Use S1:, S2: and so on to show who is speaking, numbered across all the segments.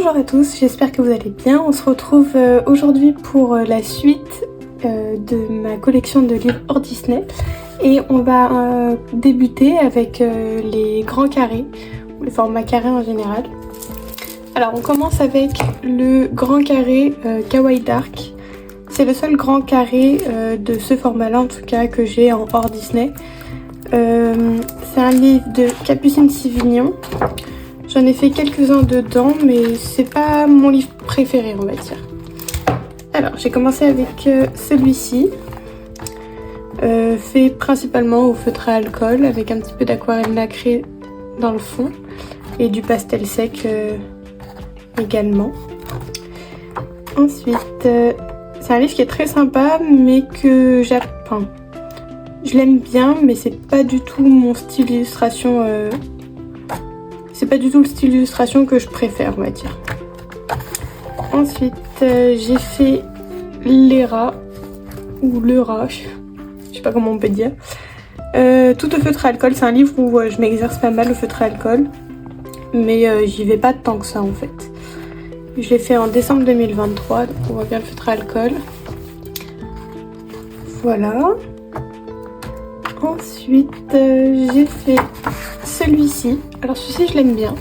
S1: Bonjour à tous, j'espère que vous allez bien. On se retrouve aujourd'hui pour la suite de ma collection de livres hors Disney. Et on va débuter avec les grands carrés, ou les formats carrés en général. Alors on commence avec le grand carré Kawaii Dark. C'est le seul grand carré de ce format-là en tout cas que j'ai en hors Disney. C'est un livre de Capucine Sivignon. J'en ai fait quelques-uns dedans, mais c'est pas mon livre préféré, on va dire. Alors, j'ai commencé avec celui-ci, fait principalement au feutre à alcool, avec un petit peu d'aquarelle nacrée dans le fond, et du pastel sec également. Ensuite, c'est un livre qui est très sympa, mais que j'apprends. Je l'aime bien, mais c'est pas du tout mon style d'illustration. C'est pas du tout le style d'illustration que je préfère, on va dire. Ensuite, j'ai fait les rats, ou le rat, je sais pas comment on peut dire. Tout au feutre à alcool, c'est un livre où je m'exerce pas mal au feutre à alcool, mais j'y vais pas tant que ça en fait. Je l'ai fait en décembre 2023, donc on voit bien le feutre à alcool. Voilà. Ensuite, j'ai fait celui-ci. Alors celui-ci, je l'aime bien.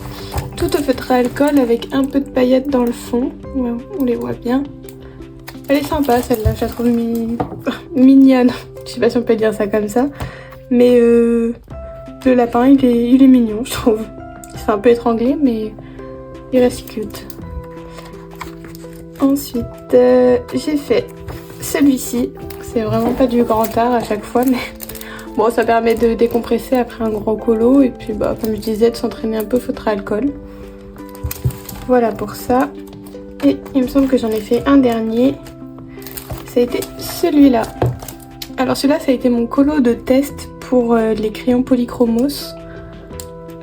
S1: Tout au feutre à alcool avec un peu de paillettes dans le fond. Ouais, on les voit bien. Elle est sympa celle-là, je la trouve mignonne. Je sais pas si on peut dire ça comme ça. Mais le lapin, il est mignon, je trouve. Il se fait un peu étrangler, mais il reste cute. Ensuite, j'ai fait celui-ci. C'est vraiment pas du grand art à chaque fois, mais... Bon, ça permet de décompresser après un gros colo et puis bah, comme je disais, de s'entraîner un peu au feutre à alcool. Voilà pour ça. Et il me semble que j'en ai fait un dernier. Ça a été celui-là. Alors celui-là, ça a été mon colo de test pour les crayons polychromos.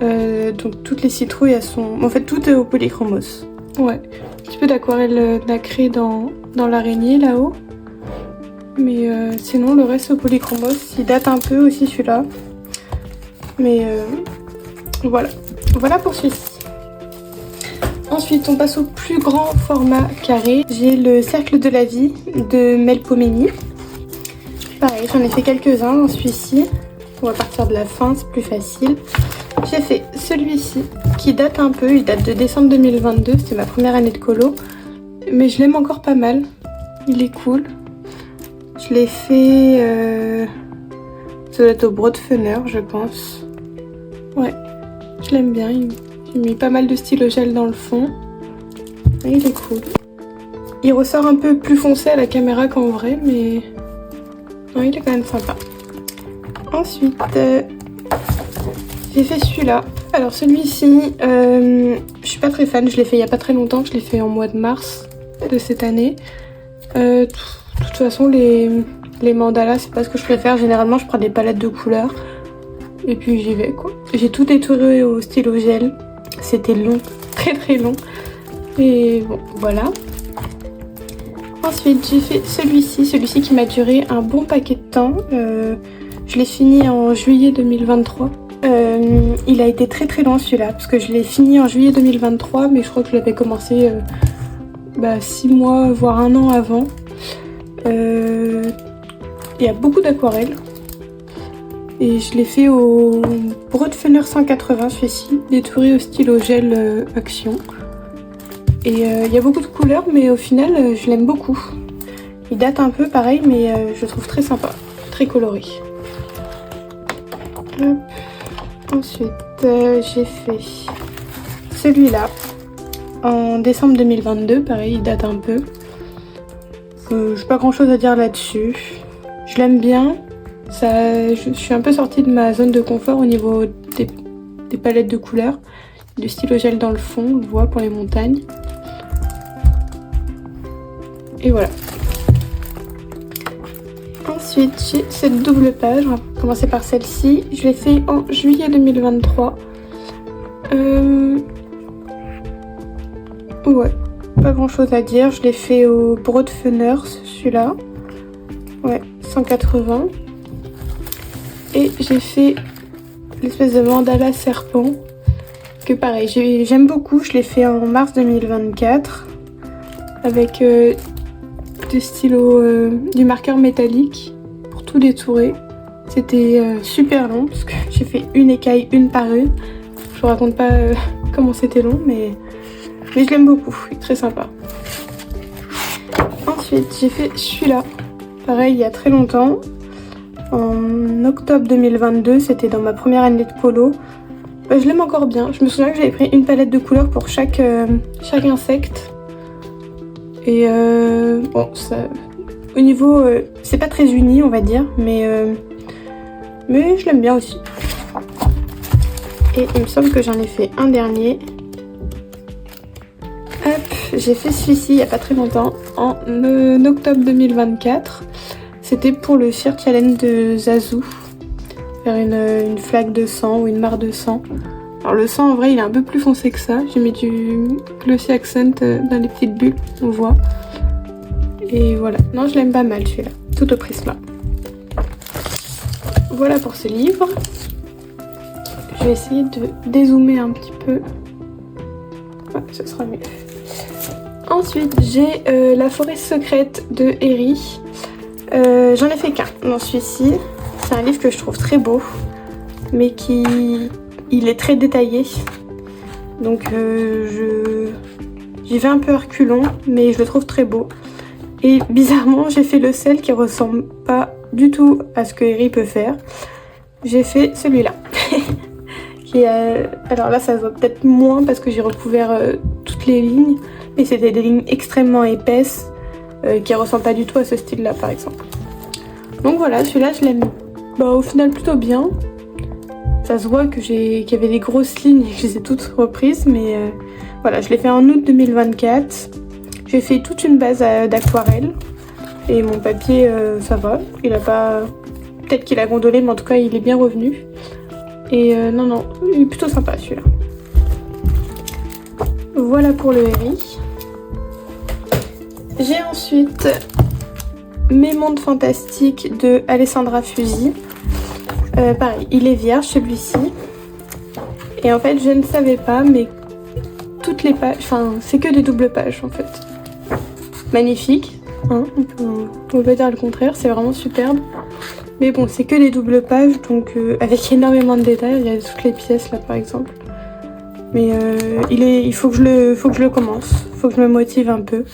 S1: Donc toutes les citrouilles, elles sont... En fait, tout est au polychromos. Ouais. Un petit peu d'aquarelle nacrée dans l'araignée là-haut. Mais sinon le reste au polychromos, il date un peu aussi celui-là. Mais voilà. Voilà pour celui-ci. Ensuite on passe au plus grand format carré. J'ai le cercle de la vie de Melpomene. Pareil, j'en ai fait quelques-uns dans celui-ci. On va partir de la fin, c'est plus facile. J'ai fait celui-ci qui date un peu, il date de décembre 2022, c'était ma première année de colo. Mais je l'aime encore pas mal, il est cool. Je l'ai fait ça doit être au Broadfunner, je pense. Ouais, je l'aime bien. J'ai mis pas mal de stylo gel dans le fond. Et il est cool. Il ressort un peu plus foncé à la caméra qu'en vrai, mais non, il est quand même sympa. Ensuite, j'ai fait celui-là. Alors celui-ci, je suis pas très fan. Je l'ai fait il y a pas très longtemps. Je l'ai fait en mois de mars de cette année. De toute façon, les mandalas, c'est pas ce que je préfère. Généralement, je prends des palettes de couleurs. Et puis j'y vais, quoi. J'ai tout détouré au stylo gel. C'était long, très très long. Et bon, voilà. Ensuite, j'ai fait celui-ci qui m'a duré un bon paquet de temps. Je l'ai fini en juillet 2023. Il a été très très long celui-là, parce que je l'ai fini en juillet 2023, mais je crois que je l'avais commencé 6 mois, voire 1 an avant. Il y a beaucoup d'aquarelles et je l'ai fait au Broadfunner 180, celui-ci, détouré au stylo gel Action. Et il y a beaucoup de couleurs, mais au final je l'aime beaucoup. Il date un peu pareil, mais je le trouve très sympa, très coloré. Hop. Ensuite j'ai fait celui-là en décembre 2022, pareil, il date un peu. J'ai pas grand chose à dire là-dessus. Je l'aime bien. Je suis un peu sortie de ma zone de confort au niveau des palettes de couleurs. Du stylo gel dans le fond, on le voit pour les montagnes. Et voilà. Ensuite, j'ai cette double page. On va commencer par celle-ci. Je l'ai fait en juillet 2023. Ouais. Pas grand chose à dire, je l'ai fait au Broadfunner, celui-là. Ouais, 180. Et j'ai fait l'espèce de mandala serpent que pareil, j'aime beaucoup. Je l'ai fait en mars 2024 avec du stylo, du marqueur métallique pour tout détourer. C'était super long parce que j'ai fait une écaille une par une. Je vous raconte pas comment c'était long, mais je l'aime beaucoup, il est très sympa. Ensuite, j'ai fait celui-là, pareil il y a très longtemps, en octobre 2022, c'était dans ma première année de polo. Je l'aime encore bien. Je me souviens que j'avais pris une palette de couleurs pour chaque insecte. Et bon, ça, au niveau, c'est pas très uni on va dire, mais je l'aime bien aussi. Et il me semble que j'en ai fait un dernier. Hop, j'ai fait celui-ci il n'y a pas très longtemps, en octobre 2024. C'était pour le Sheer Challenge de Zazu. Faire une flaque de sang ou une mare de sang. Alors le sang en vrai il est un peu plus foncé que ça. J'ai mis du Glossy Accent dans les petites bulles, on voit. Et voilà, non je l'aime pas mal celui-là, tout au Prisma. Voilà pour ce livre. Je vais essayer de dézoomer un petit peu. Ouais, ce sera mieux. Ensuite, j'ai La forêt secrète de Eri. J'en ai fait qu'un dans celui-ci. C'est un livre que je trouve très beau, mais il est très détaillé. Donc j'y vais un peu à reculons, mais je le trouve très beau. Et bizarrement, j'ai fait le sel qui ressemble pas du tout à ce que Eri peut faire. J'ai fait celui-là. Alors là, ça se voit peut-être moins parce que j'ai recouvert toutes les lignes. Mais c'était des lignes extrêmement épaisses qui ressemblent pas du tout à ce style-là, par exemple. Donc voilà, celui-là, je l'aime au final plutôt bien. Ça se voit qu'il y avait des grosses lignes et que je les ai toutes reprises. Mais voilà, je l'ai fait en août 2024. J'ai fait toute une base d'aquarelle. Et mon papier, ça va. Il a pas... Peut-être qu'il a gondolé, mais en tout cas, il est bien revenu. Et non, il est plutôt sympa celui-là. Voilà pour le Eri. J'ai ensuite Mes mondes fantastiques de Alessandra Fusi. Pareil, il est vierge celui-ci. Et en fait, je ne savais pas, mais toutes les pages, enfin, c'est que des doubles pages en fait. Magnifique, hein, on peut pas dire le contraire, c'est vraiment superbe. Mais bon, c'est que des doubles pages, donc avec énormément de détails. Il y a toutes les pièces là par exemple. Mais il faut que je le commence. Il faut que je me motive un peu.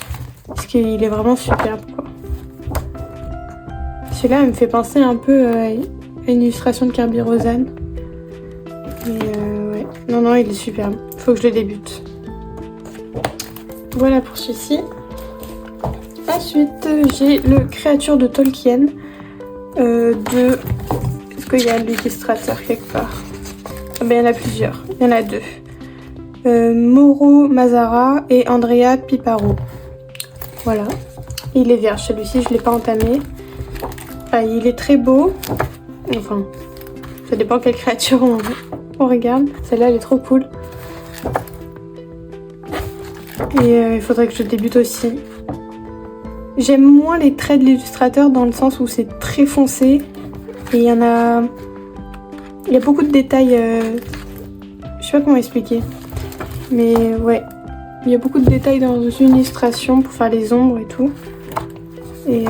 S1: Parce qu'il est vraiment superbe quoi. Celui-là, il me fait penser un peu à une illustration de Kirby Rosanne. Mais ouais. Non, il est superbe. Il faut que je le débute. Voilà pour celui-ci. Ensuite, j'ai le Créature de Tolkien. Est-ce qu'il y a l'illustrateur quelque part? Ah ben, il y en a plusieurs. Il y en a deux. Mauro Mazzara et Andrea Piparo. Voilà. Il est vierge celui-ci, je ne l'ai pas entamé. Ah, il est très beau. Enfin, ça dépend quelle créature on regarde. Celle-là, elle est trop cool. Et il faudrait que je débute aussi. J'aime moins les traits de l'illustrateur dans le sens où c'est très foncé. Et il y a beaucoup de détails. Je sais pas comment expliquer. Mais ouais. Il y a beaucoup de détails dans une illustration pour faire les ombres et tout. Et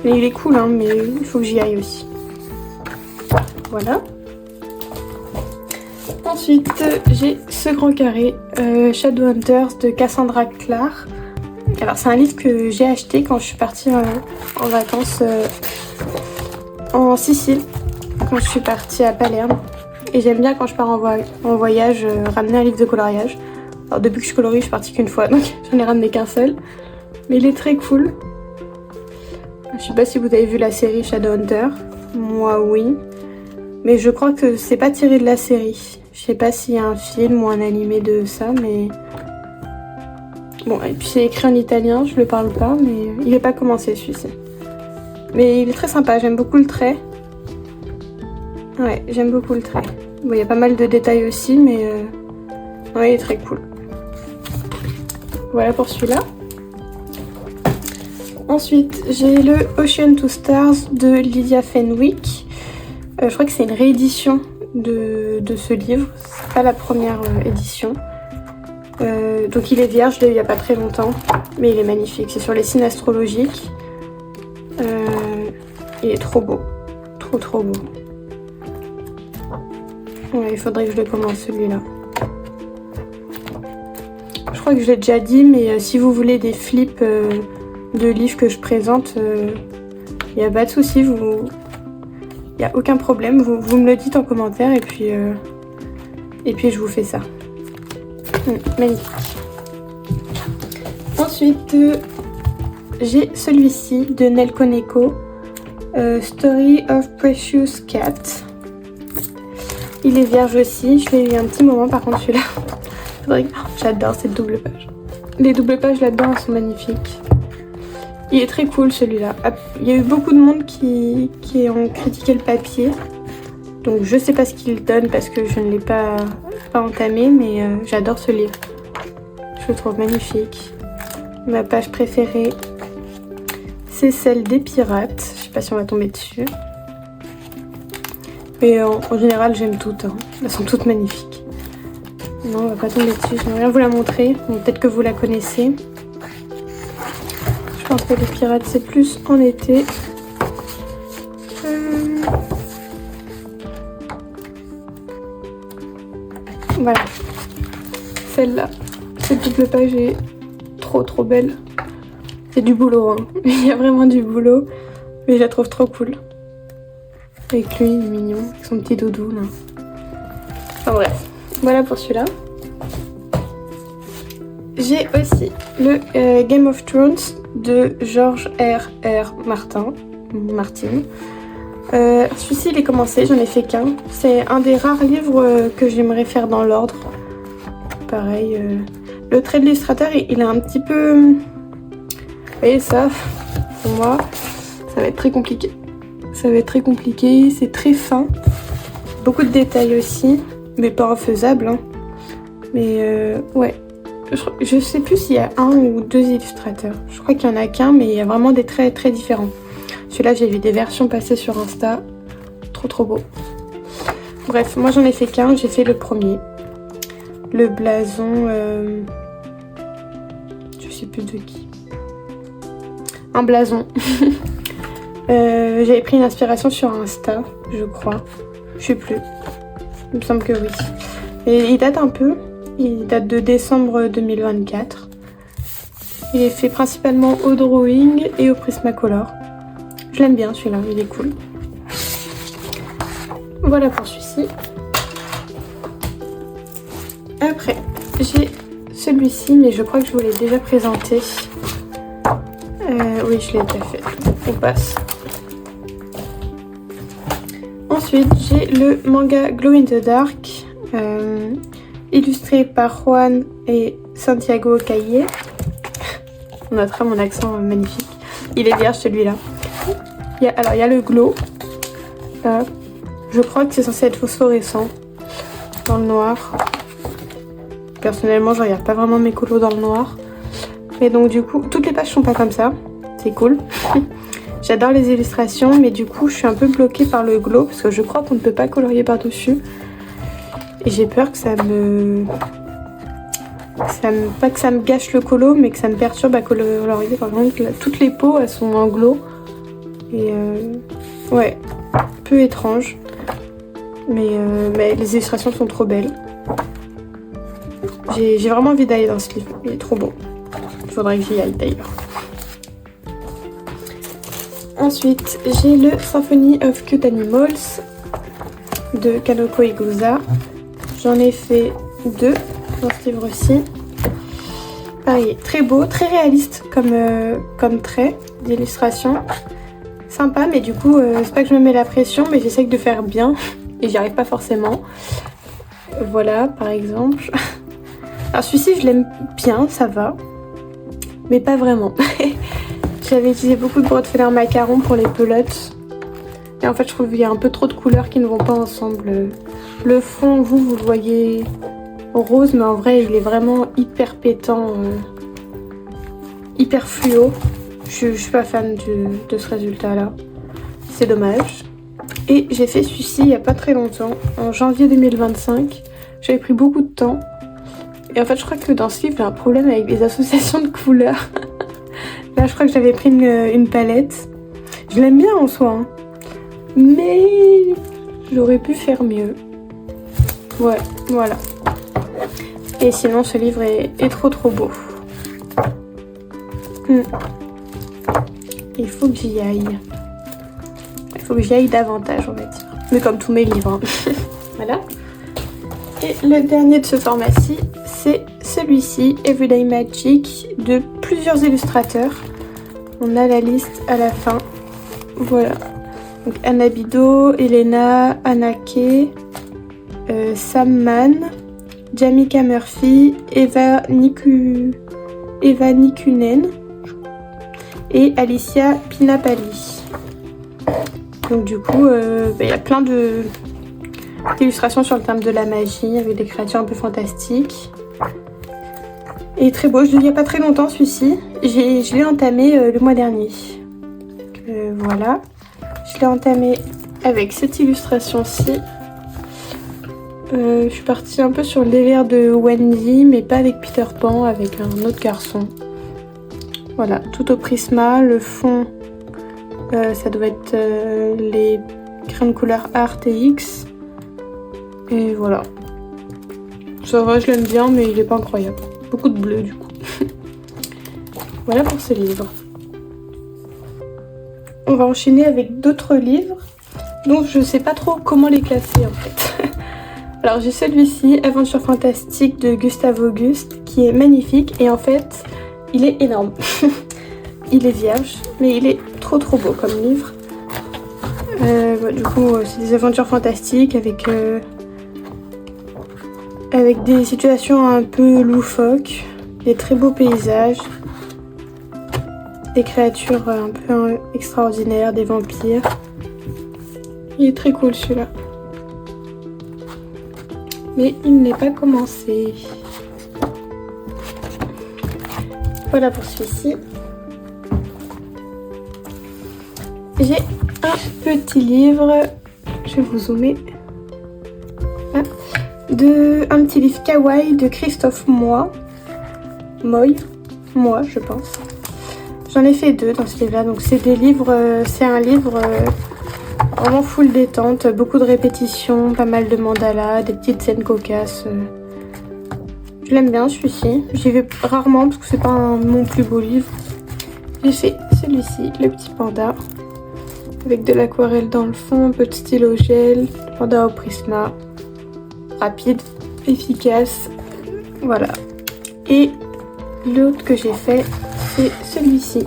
S1: il est cool, hein, mais il faut que j'y aille aussi. Voilà. Ensuite, j'ai ce grand carré, Shadowhunters de Cassandra Clare. Alors, c'est un livre que j'ai acheté quand je suis partie en vacances en Sicile, quand je suis partie à Palerme. Et j'aime bien quand je pars en voyage ramener un livre de coloriage. Alors, depuis que je colorie, je suis partie qu'une fois, donc j'en ai ramené qu'un seul. Mais il est très cool. Je sais pas si vous avez vu la série Shadowhunter. Moi, oui. Mais je crois que c'est pas tiré de la série. Je sais pas s'il y a un film ou un animé de ça, mais... Bon, et puis c'est écrit en italien, je le parle pas, mais il n'est pas commencé celui-ci. Mais il est très sympa, j'aime beaucoup le trait. Ouais, j'aime beaucoup le trait. Bon, il y a pas mal de détails aussi, mais... Ouais, il est très cool. Voilà pour celui-là. Ensuite, j'ai le Ocean to Stars de Lydia Fenwick. Je crois que c'est une réédition de ce livre. C'est pas la première édition. Donc il est vierge, je l'ai eu il y a pas très longtemps, mais il est magnifique. C'est sur les signes astrologiques. Il est trop beau, trop beau. Ouais, il faudrait que je le commence celui-là. Je crois que je l'ai déjà dit, mais si vous voulez des flips de livres que je présente, il n'y a pas de souci, il n'y a aucun problème. Vous me le dites en commentaire et puis je vous fais ça. Magnifique. Ensuite, j'ai celui-ci de Nel Koneko, Story of Precious Cat. Il est vierge aussi, je l'ai eu un petit moment par contre celui-là. J'adore cette double page. Les doubles pages là-dedans elles sont magnifiques. Il est très cool celui-là. Il y a eu beaucoup de monde qui ont critiqué le papier. Donc je sais pas ce qu'il donne parce que je ne l'ai pas entamé, mais j'adore ce livre. Je le trouve magnifique. Ma page préférée, c'est celle des pirates. Je sais pas si on va tomber dessus. Mais en général j'aime toutes. Hein. Elles sont toutes magnifiques. Non, on va pas tomber dessus. Je n'ai rien vous la montrer. Bon, peut-être que vous la connaissez. Je pense que les pirates c'est plus en été. Voilà. Celle-là. Cette double page est trop belle. C'est du boulot, hein. Il y a vraiment du boulot. Mais je la trouve trop cool. Avec lui, il est mignon. Avec son petit doudou, là. Enfin bref. Voilà pour celui-là. J'ai aussi le Game of Thrones de George R.R. Martin. Celui-ci, il est commencé, j'en ai fait qu'un. C'est un des rares livres que j'aimerais faire dans l'ordre. Pareil, le trait de l'illustrateur, il est un petit peu... Vous voyez ça, pour moi, ça va être très compliqué. Ça va être très compliqué, c'est très fin. Beaucoup de détails aussi, mais pas refaisable. Hein. Mais ouais, je sais plus s'il y a un ou deux illustrateurs. Je crois qu'il y en a qu'un, mais il y a vraiment des traits très différents. Celui-là, j'ai vu des versions passer sur Insta. Trop beau. Bref, moi j'en ai fait qu'un, j'ai fait le premier. Le blason... je sais plus de qui. Un blason. J'avais pris une inspiration sur Insta, je crois. Je sais plus. Il me semble que oui. Et il date un peu. Il date de décembre 2024. Il est fait principalement au drawing et au Prismacolor. Je l'aime bien celui-là, il est cool. Voilà pour celui-ci. Après, j'ai celui-ci, mais je crois que je vous l'ai déjà présenté. Oui, je l'ai déjà fait. On passe. Ensuite, j'ai le manga Glow in the Dark, illustré par Juan et Santiago Caillé. On notera mon accent magnifique. Il est vierge celui-là. Alors, il y a le glow. Je crois que c'est censé être phosphorescent dans le noir. Personnellement, je regarde pas vraiment mes colos dans le noir. Mais donc du coup, toutes les pages sont pas comme ça. C'est cool. J'adore les illustrations, mais du coup, je suis un peu bloquée par le glow parce que je crois qu'on ne peut pas colorier par-dessus. Et j'ai peur que pas que ça me gâche le colo, mais que ça me perturbe à colorier. Par exemple, toutes les peaux, elles sont en glow. Et ouais, peu étrange. Mais les illustrations sont trop belles. J'ai vraiment envie d'aller dans ce livre. Il est trop beau. Il faudrait que j'y aille d'ailleurs. Ensuite, j'ai le Symphony of Cute Animals de Kanoko Igusa. J'en ai fait deux dans ce livre-ci. Pareil, très beau, très réaliste comme trait d'illustration. Sympa, mais du coup, c'est pas que je me mets la pression, mais j'essaie de faire bien. Et j'y arrive pas forcément. Voilà, par exemple. Alors celui-ci, je l'aime bien, ça va. Mais pas vraiment. J'avais utilisé beaucoup de Broadfeller macaron pour les pelotes. Et en fait, je trouve qu'il y a un peu trop de couleurs qui ne vont pas ensemble. Le fond, vous le voyez rose, mais en vrai, il est vraiment hyper pétant. Hyper fluo. Je suis pas fan de ce résultat-là. C'est dommage. Et j'ai fait celui-ci il n'y a pas très longtemps, en janvier 2025. J'avais pris beaucoup de temps. Et en fait, je crois que dans ce livre, il y a un problème avec les associations de couleurs. Là, je crois que j'avais pris une palette. Je l'aime bien en soi, hein. Mais j'aurais pu faire mieux. Ouais, voilà. Et sinon, ce livre est trop beau. Il faut que j'y aille. Il faut que j'y aille davantage, on va dire. Mais comme tous mes livres. Hein. Voilà. Et le dernier de ce format-ci, c'est celui-ci, Everyday Magic, de plusieurs illustrateurs. On a la liste à la fin. Voilà. Donc Anna Bido, Elena, Anake, Sam Mann, Jamika Murphy, Eva Nikunen et Alicia Pinapalli. Donc du coup, y a plein d'illustrations sur le thème de la magie avec des créatures un peu fantastiques. Et très beau, je l'ai il n'y a pas très longtemps celui-ci. Je l'ai entamé le mois dernier. Donc, voilà. Je l'ai entamé avec cette illustration-ci. Je suis partie un peu sur le délire de Wendy, mais pas avec Peter Pan, avec un autre garçon. Voilà, tout au Prisma. Le fond, ça doit être les crayons de couleur Art et X. Et voilà. Ça va, je l'aime bien, mais il est pas incroyable. Beaucoup de bleu du coup. Voilà pour ce livre. On va enchaîner avec d'autres livres. Donc je sais pas trop comment les classer en fait. Alors j'ai celui-ci, Aventure fantastique de Gustave Auguste, qui est magnifique et en fait il est énorme. Il est vierge, mais il est trop beau comme livre. Du coup c'est des aventures fantastiques avec des situations un peu loufoques, des très beaux paysages, des créatures un peu extraordinaires, des vampires. Il est très cool celui-là. Mais il n'est pas commencé. Voilà pour celui-ci. J'ai un petit livre, je vais vous zoomer. Ah. Un petit livre kawaii de Christophe Moi je pense. J'en ai fait 2 dans ce livre là, donc c'est des livres, c'est un livre vraiment full détente, beaucoup de répétitions, pas mal de mandalas, des petites scènes cocasses. Je l'aime bien celui-ci, j'y vais rarement parce que c'est pas mon plus beau livre. J'ai fait celui-ci, le petit panda, avec de l'aquarelle dans le fond, un peu de stylo gel, panda au prisma. Rapide, efficace, voilà. Et l'autre que j'ai fait, c'est celui-ci.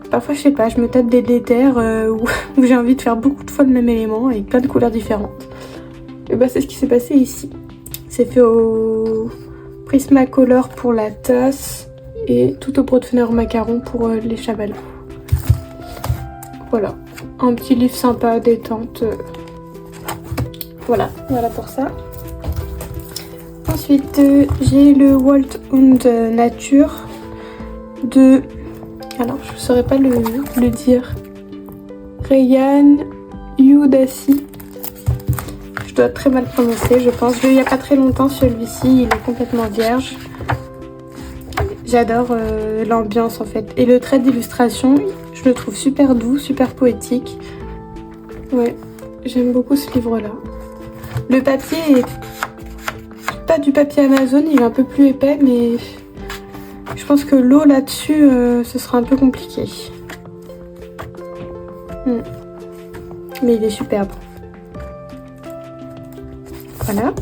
S1: Parfois, je sais pas, je me tape des déterres où j'ai envie de faire beaucoup de fois le même élément avec plein de couleurs différentes. Et bah, c'est ce qui s'est passé ici. C'est fait au Prismacolor pour la tasse et tout au Brottener macaron pour les chamallows. Voilà, un petit livre sympa, détente. Voilà pour ça. Ensuite, j'ai le Walt und Nature de... Alors, je ne saurais pas le dire. Ryan Udasi. Je dois très mal prononcer, je pense. Je l'ai eu il n'y a pas très longtemps, celui-ci. Il est complètement vierge. J'adore l'ambiance, en fait. Et le trait d'illustration, je le trouve super doux, super poétique. Ouais, j'aime beaucoup ce livre-là. Le papier est pas du papier Amazon, il est un peu plus épais, mais je pense que l'eau là-dessus, ce sera un peu compliqué. Mais il est superbe. Voilà.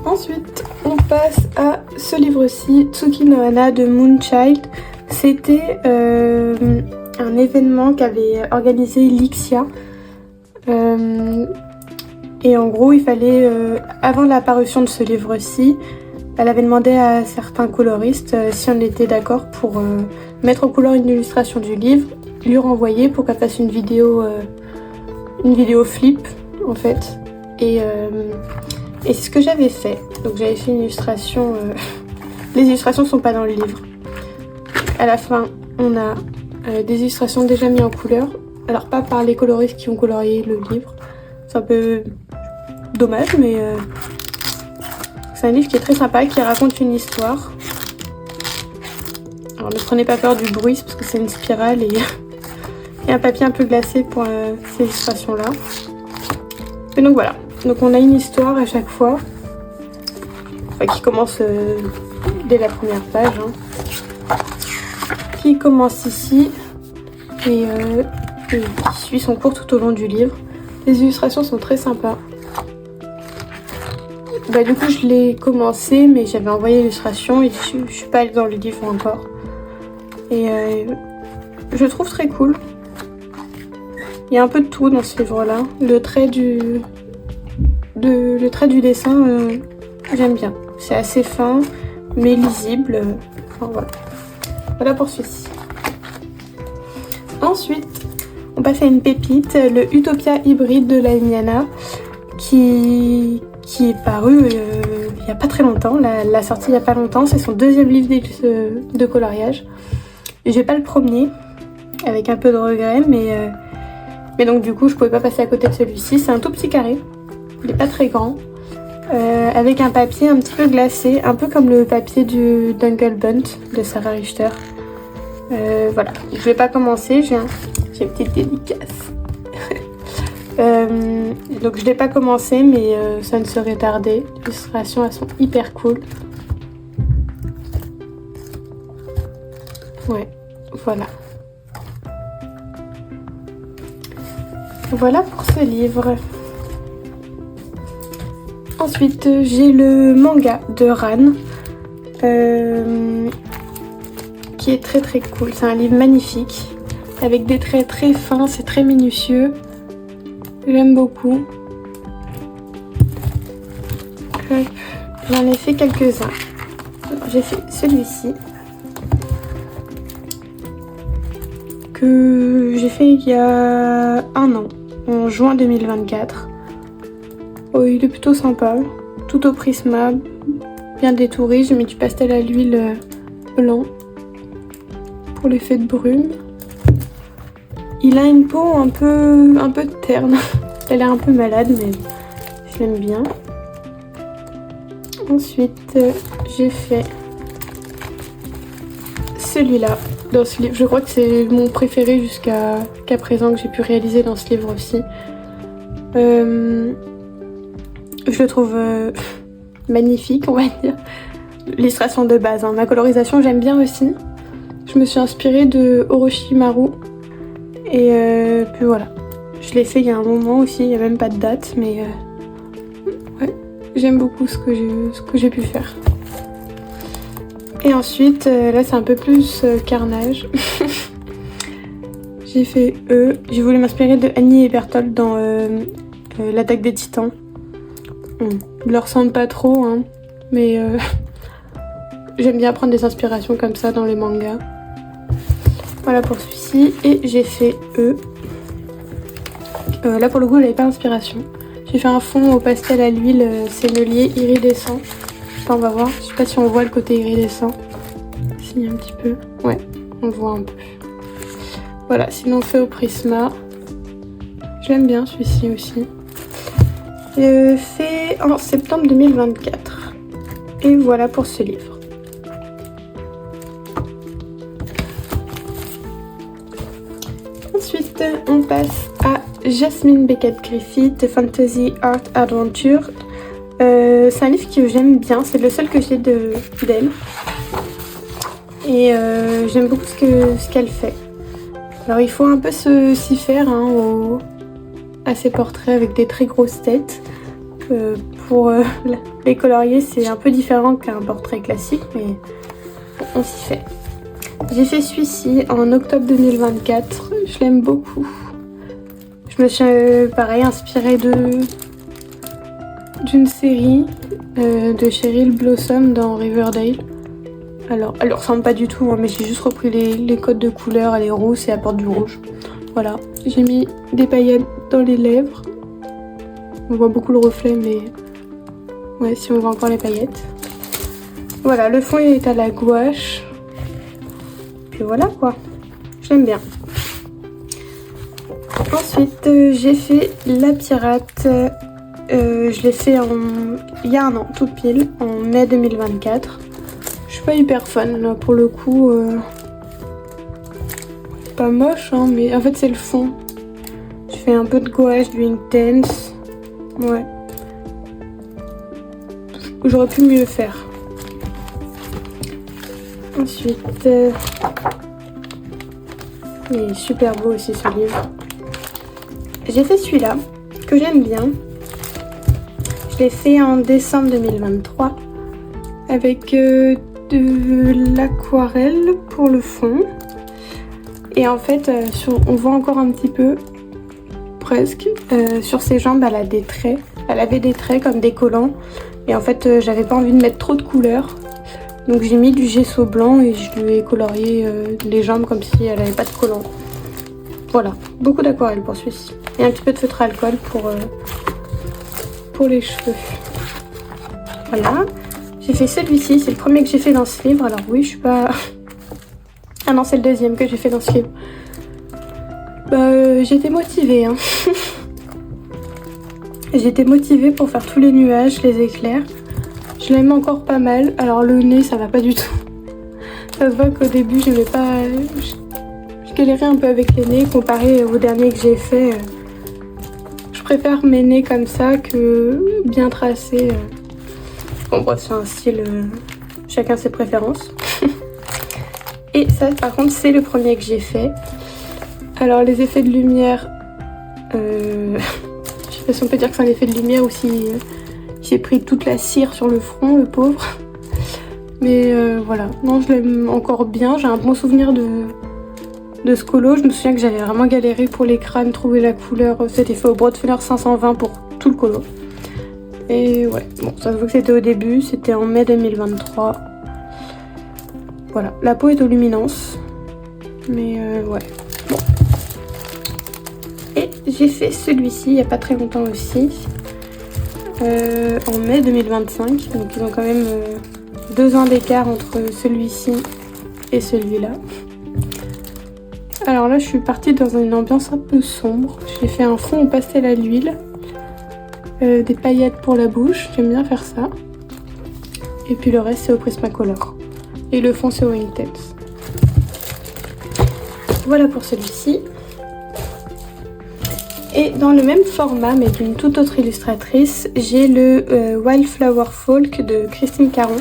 S1: Ensuite, on passe à ce livre-ci, Tsuki no Hana de Moonchild. C'était un événement qu'avait organisé Lixia. Et en gros, il fallait, avant la parution de ce livre-ci, elle avait demandé à certains coloristes si on était d'accord pour mettre en couleur une illustration du livre, lui renvoyer pour qu'elle fasse une vidéo flip en fait. Et c'est ce que j'avais fait. Donc j'avais fait une illustration. Les illustrations sont pas dans le livre. À la fin, on a des illustrations déjà mises en couleur. Alors pas par les coloristes qui ont colorié le livre. C'est un peu dommage, mais c'est un livre qui est très sympa, qui raconte une histoire. Alors ne prenez pas peur du bruit, c'est parce que c'est une spirale et un papier un peu glacé pour ces illustrations-là. Et donc voilà, donc on a une histoire à chaque fois, enfin, qui commence dès la première page, hein, qui commence ici et qui suit son cours tout au long du livre. Les illustrations sont très sympas. Bah, du coup je l'ai commencé, mais j'avais envoyé l'illustration et je suis pas allée dans le livre encore. Et je le trouve très cool. Il y a un peu de tout dans ce livre-là. Le trait du dessin, j'aime bien. C'est assez fin, mais lisible. Enfin, voilà. Voilà pour celui-ci. Ensuite, on passe à une pépite, le Utopia hybride de la Miana, qui est paru il n'y a pas très longtemps. La sortie il n'y a pas longtemps. C'est son deuxième livre de coloriage. J'ai pas le premier, avec un peu de regret, mais donc du coup je pouvais pas passer à côté de celui-ci. C'est un tout petit carré, il est pas très grand, avec un papier un petit peu glacé, un peu comme le papier du Dungle Bunt de Sarah Richter. Voilà, je vais pas commencer, j'ai une petite dédicace. Donc je l'ai pas commencé, mais ça ne serait tardé. Les illustrations elles sont hyper cool. Ouais, voilà. Voilà pour ce livre. Ensuite, j'ai le manga de Ran, qui est très très cool. C'est un livre magnifique, avec des traits très fins, c'est très minutieux. J'aime beaucoup. J'en ai fait quelques-uns. J'ai fait celui-ci, que j'ai fait il y a un an, en juin 2024. Oh, il est plutôt sympa, tout au Prisma, bien détouré. J'ai mis du pastel à l'huile blanc pour l'effet de brume. Il a une peau un peu terne, elle est un peu malade, mais je l'aime bien. Ensuite, j'ai fait celui-là. Dans ce livre, je crois que c'est mon préféré jusqu'à présent que j'ai pu réaliser dans ce livre aussi. Je le trouve magnifique, on va dire. L'illustration de base, hein. Ma colorisation, j'aime bien aussi. Je me suis inspirée de Orochimaru. Et puis voilà. Je l'ai fait il y a un moment aussi, il n'y a même pas de date, mais ouais, j'aime beaucoup ce que j'ai pu faire. Et ensuite, là c'est un peu plus carnage. J'ai fait j'ai voulu m'inspirer de Annie et Berthold dans l'attaque des titans. Ils leur ressemblent pas trop, hein, mais j'aime bien prendre des inspirations comme ça dans les mangas. Voilà pour celui-ci. Et j'ai fait là pour le coup j'avais pas d'inspiration. J'ai fait un fond au pastel à l'huile sénelier iridescent. Enfin, on va voir, je sais pas si on voit le côté iridescent. Si, un petit peu. Ouais, on voit un peu. Voilà, sinon fait au Prisma. J'aime bien celui-ci aussi. Fait en septembre 2024. Et voilà pour ce livre. Ensuite, on passe à Jasmine Beckett Griffith, Fantasy Art Adventure. C'est un livre que j'aime bien, c'est le seul que j'ai d'elle. Et j'aime beaucoup ce qu'elle fait. Alors il faut un peu s'y faire hein, à ses portraits avec des très grosses têtes. Pour les colorier, c'est un peu différent qu'un portrait classique, mais on s'y fait. J'ai fait celui-ci en octobre 2024, je l'aime beaucoup. Je me suis pareil inspirée d'une série de Cheryl Blossom dans Riverdale. Alors, elle ne ressemble pas du tout, hein, mais j'ai juste repris les codes de couleurs, elle est rousse et elle porte du rouge. Voilà, j'ai mis des paillettes dans les lèvres. On voit beaucoup le reflet, mais ouais, si on voit encore les paillettes. Voilà, le fond est à la gouache. Puis voilà quoi. Je j'aime bien. Ensuite, j'ai fait La Pirate. Je l'ai fait il y a un an, tout pile, en mai 2024. Je suis pas hyper fan là pour le coup. C'est pas moche, hein, mais en fait c'est le fond. Je fais un peu de gouache, du Inktense. Ouais. J'aurais pu mieux faire. Ensuite, il est super beau aussi ce livre. J'ai fait celui-là, que j'aime bien. Je l'ai fait en décembre 2023 avec de l'aquarelle pour le fond. Et en fait, on voit encore un petit peu, presque, sur ses jambes, elle a des traits. Elle avait des traits comme des collants. Et en fait, j'avais pas envie de mettre trop de couleurs. Donc j'ai mis du gesso blanc et je lui ai colorié les jambes comme si elle avait pas de collants. Voilà, beaucoup d'aquarelle pour celui-ci. Et un petit peu de feutre à alcool pour les cheveux. Voilà. J'ai fait celui-ci, c'est le premier que j'ai fait dans ce livre. Alors oui, je suis pas... Ah non, c'est le deuxième que j'ai fait dans ce livre. J'étais motivée, hein. J'étais motivée pour faire tous les nuages, les éclairs. Je l'aime encore pas mal. Alors le nez, ça va pas du tout. Ça se voit qu'au début, j'aimais pas... Je galérais un peu avec les nez comparé au dernier que j'ai fait. Je préfère mes nez comme ça que bien tracés. Bon bref, c'est un style... Chacun ses préférences. Et ça, par contre, c'est le premier que j'ai fait. Alors les effets de lumière... Je sais pas si on peut dire que c'est un effet de lumière ou si j'ai pris toute la cire sur le front, le pauvre. Mais voilà, non, je l'aime encore bien. J'ai un bon souvenir de ce colo. Je me souviens que j'avais vraiment galéré pour les crânes, trouver la couleur. C'était fait au Broadfeller 520 pour tout le colo. Et ouais, bon, ça se voit que c'était au début. C'était en mai 2023. Voilà, la peau est aux luminances. Mais ouais, bon. Et j'ai fait celui-ci il n'y a pas très longtemps aussi, en mai 2025, donc ils ont quand même 2 ans d'écart entre celui-ci et celui-là. Alors là je suis partie dans une ambiance un peu sombre, j'ai fait un fond au pastel à l'huile, des paillettes pour la bouche, j'aime bien faire ça, et puis le reste c'est au Prismacolor, et le fond c'est au Inktense. Voilà pour celui-ci. Et dans le même format, mais d'une toute autre illustratrice, j'ai le Wildflower Folk de Christine Caron,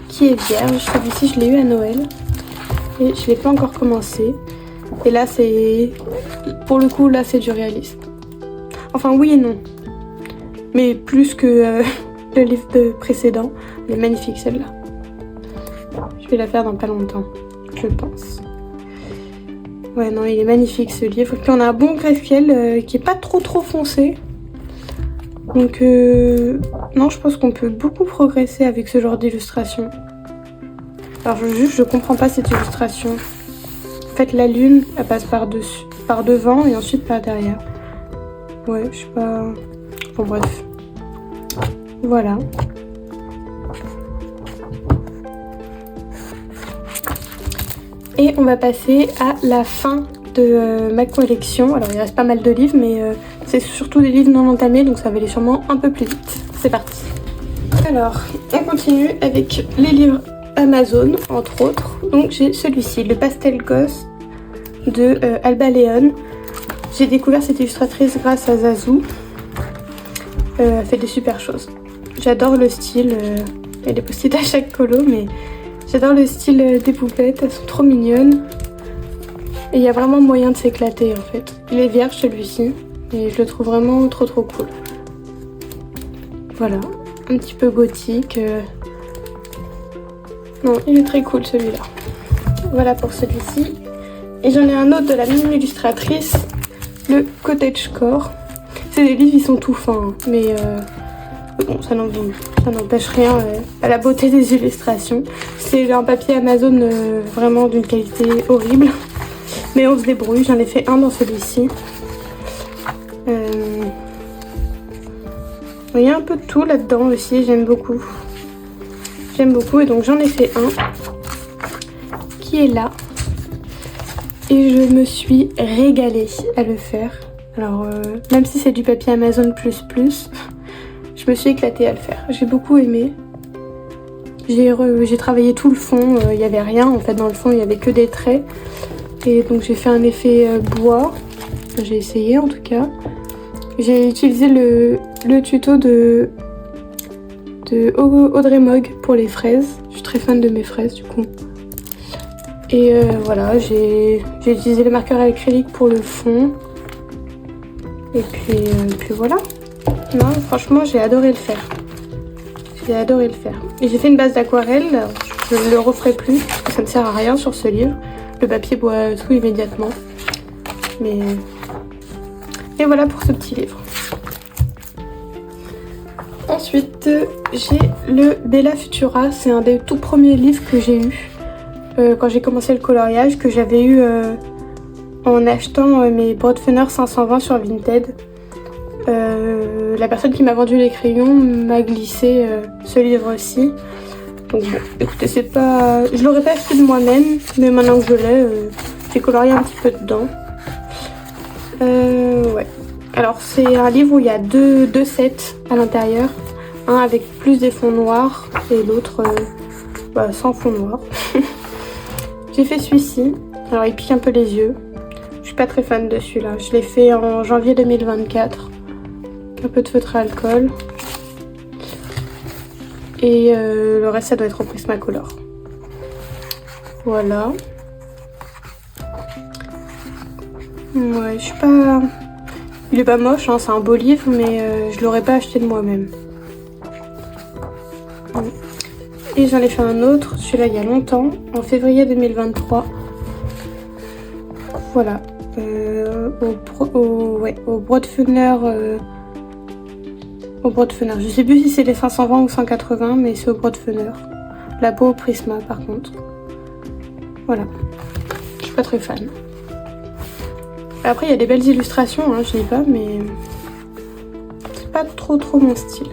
S1: qui est vierge. Celui-ci, je l'ai eu à Noël. Et je l'ai pas encore commencé. Et là, c'est... Pour le coup, là, c'est du réalisme. Enfin, oui et non. Mais plus que le livre précédent. Elle est magnifique, celle-là. Je vais la faire dans pas longtemps, je pense. Ouais, non, il est magnifique ce livre. Puis on a un bon graisse-ciel qui est pas trop foncé. Donc, non, je pense qu'on peut beaucoup progresser avec ce genre d'illustration. Alors, je comprends pas cette illustration. En fait, la lune, elle passe par-dessus, par devant et ensuite par derrière. Ouais, je sais pas... Bon, bref. Voilà. Et on va passer à la fin de ma collection. Alors il reste pas mal de livres, mais c'est surtout des livres non entamés, donc ça va aller sûrement un peu plus vite. C'est parti. Alors, on continue avec les livres Amazon, entre autres. Donc j'ai celui-ci, le Pastel Gosse de Alba Leon. J'ai découvert cette illustratrice grâce à Zazu. Elle fait des super choses. J'adore le style. Il y a des post-it à chaque colo, mais... J'adore le style des poupettes, elles sont trop mignonnes. Et il y a vraiment moyen de s'éclater en fait. Il est vierge celui-ci, et je le trouve vraiment trop cool. Voilà, un petit peu gothique. Non, il est très cool celui-là. Voilà pour celui-ci. Et j'en ai un autre de la même illustratrice, le Cottagecore. C'est des livres, ils sont tout fins, hein, mais... Bon, ça n'empêche rien à la beauté des illustrations. C'est un papier Amazon vraiment d'une qualité horrible. Mais on se débrouille, j'en ai fait un dans celui-ci. Il y a un peu de tout là-dedans aussi, j'aime beaucoup. J'aime beaucoup et donc j'en ai fait un qui est là. et je me suis régalée à le faire. Alors même si c'est du papier Amazon++, je me suis éclatée à le faire. J'ai beaucoup aimé. J'ai travaillé tout le fond, il n'y avait rien en fait dans le fond, il n'y avait que des traits. Et donc j'ai fait un effet bois, j'ai essayé en tout cas. J'ai utilisé le tuto de Audrey Mogg pour les fraises. Je suis très fan de mes fraises du coup. Et voilà, j'ai utilisé les marqueurs acryliques pour le fond. Et puis voilà. Non, franchement, j'ai adoré le faire. J'ai adoré le faire. Et j'ai fait une base d'aquarelle. Je ne le referai plus parce que ça ne sert à rien sur ce livre. Le papier boit tout immédiatement. Mais... Et voilà pour ce petit livre. Ensuite, j'ai le Bella Futura. C'est un des tout premiers livres que j'ai eu quand j'ai commencé le coloriage, que j'avais eu en achetant mes Broadfunner 520 sur Vinted. La personne qui m'a vendu les crayons m'a glissé ce livre-ci. Donc bon, écoutez, c'est pas... Je l'aurais pas acheté de moi-même, mais maintenant que je l'ai, j'ai colorié un petit peu dedans. Ouais. Alors c'est un livre où il y a deux sets à l'intérieur. Un avec plus des fonds noirs et l'autre sans fond noir. J'ai fait celui-ci. Alors il pique un peu les yeux. Je suis pas très fan de celui-là. Je l'ai fait en janvier 2024. Un peu de feutre à alcool. Et le reste ça doit être en Prismacolor. Voilà. Ouais, je suis pas... Il est pas moche, hein, c'est un beau livre, mais je l'aurais pas acheté de moi-même. Et j'en ai fait un autre, celui-là il y a longtemps, en février 2023. Voilà. Au Broadfunner... Au Broadfunner. Je sais plus si c'est les 520 ou 180, mais c'est au Broadfunner. La peau au Prisma par contre. Voilà. Je suis pas très fan. Après il y a des belles illustrations, hein, je dis pas, mais c'est pas trop mon style.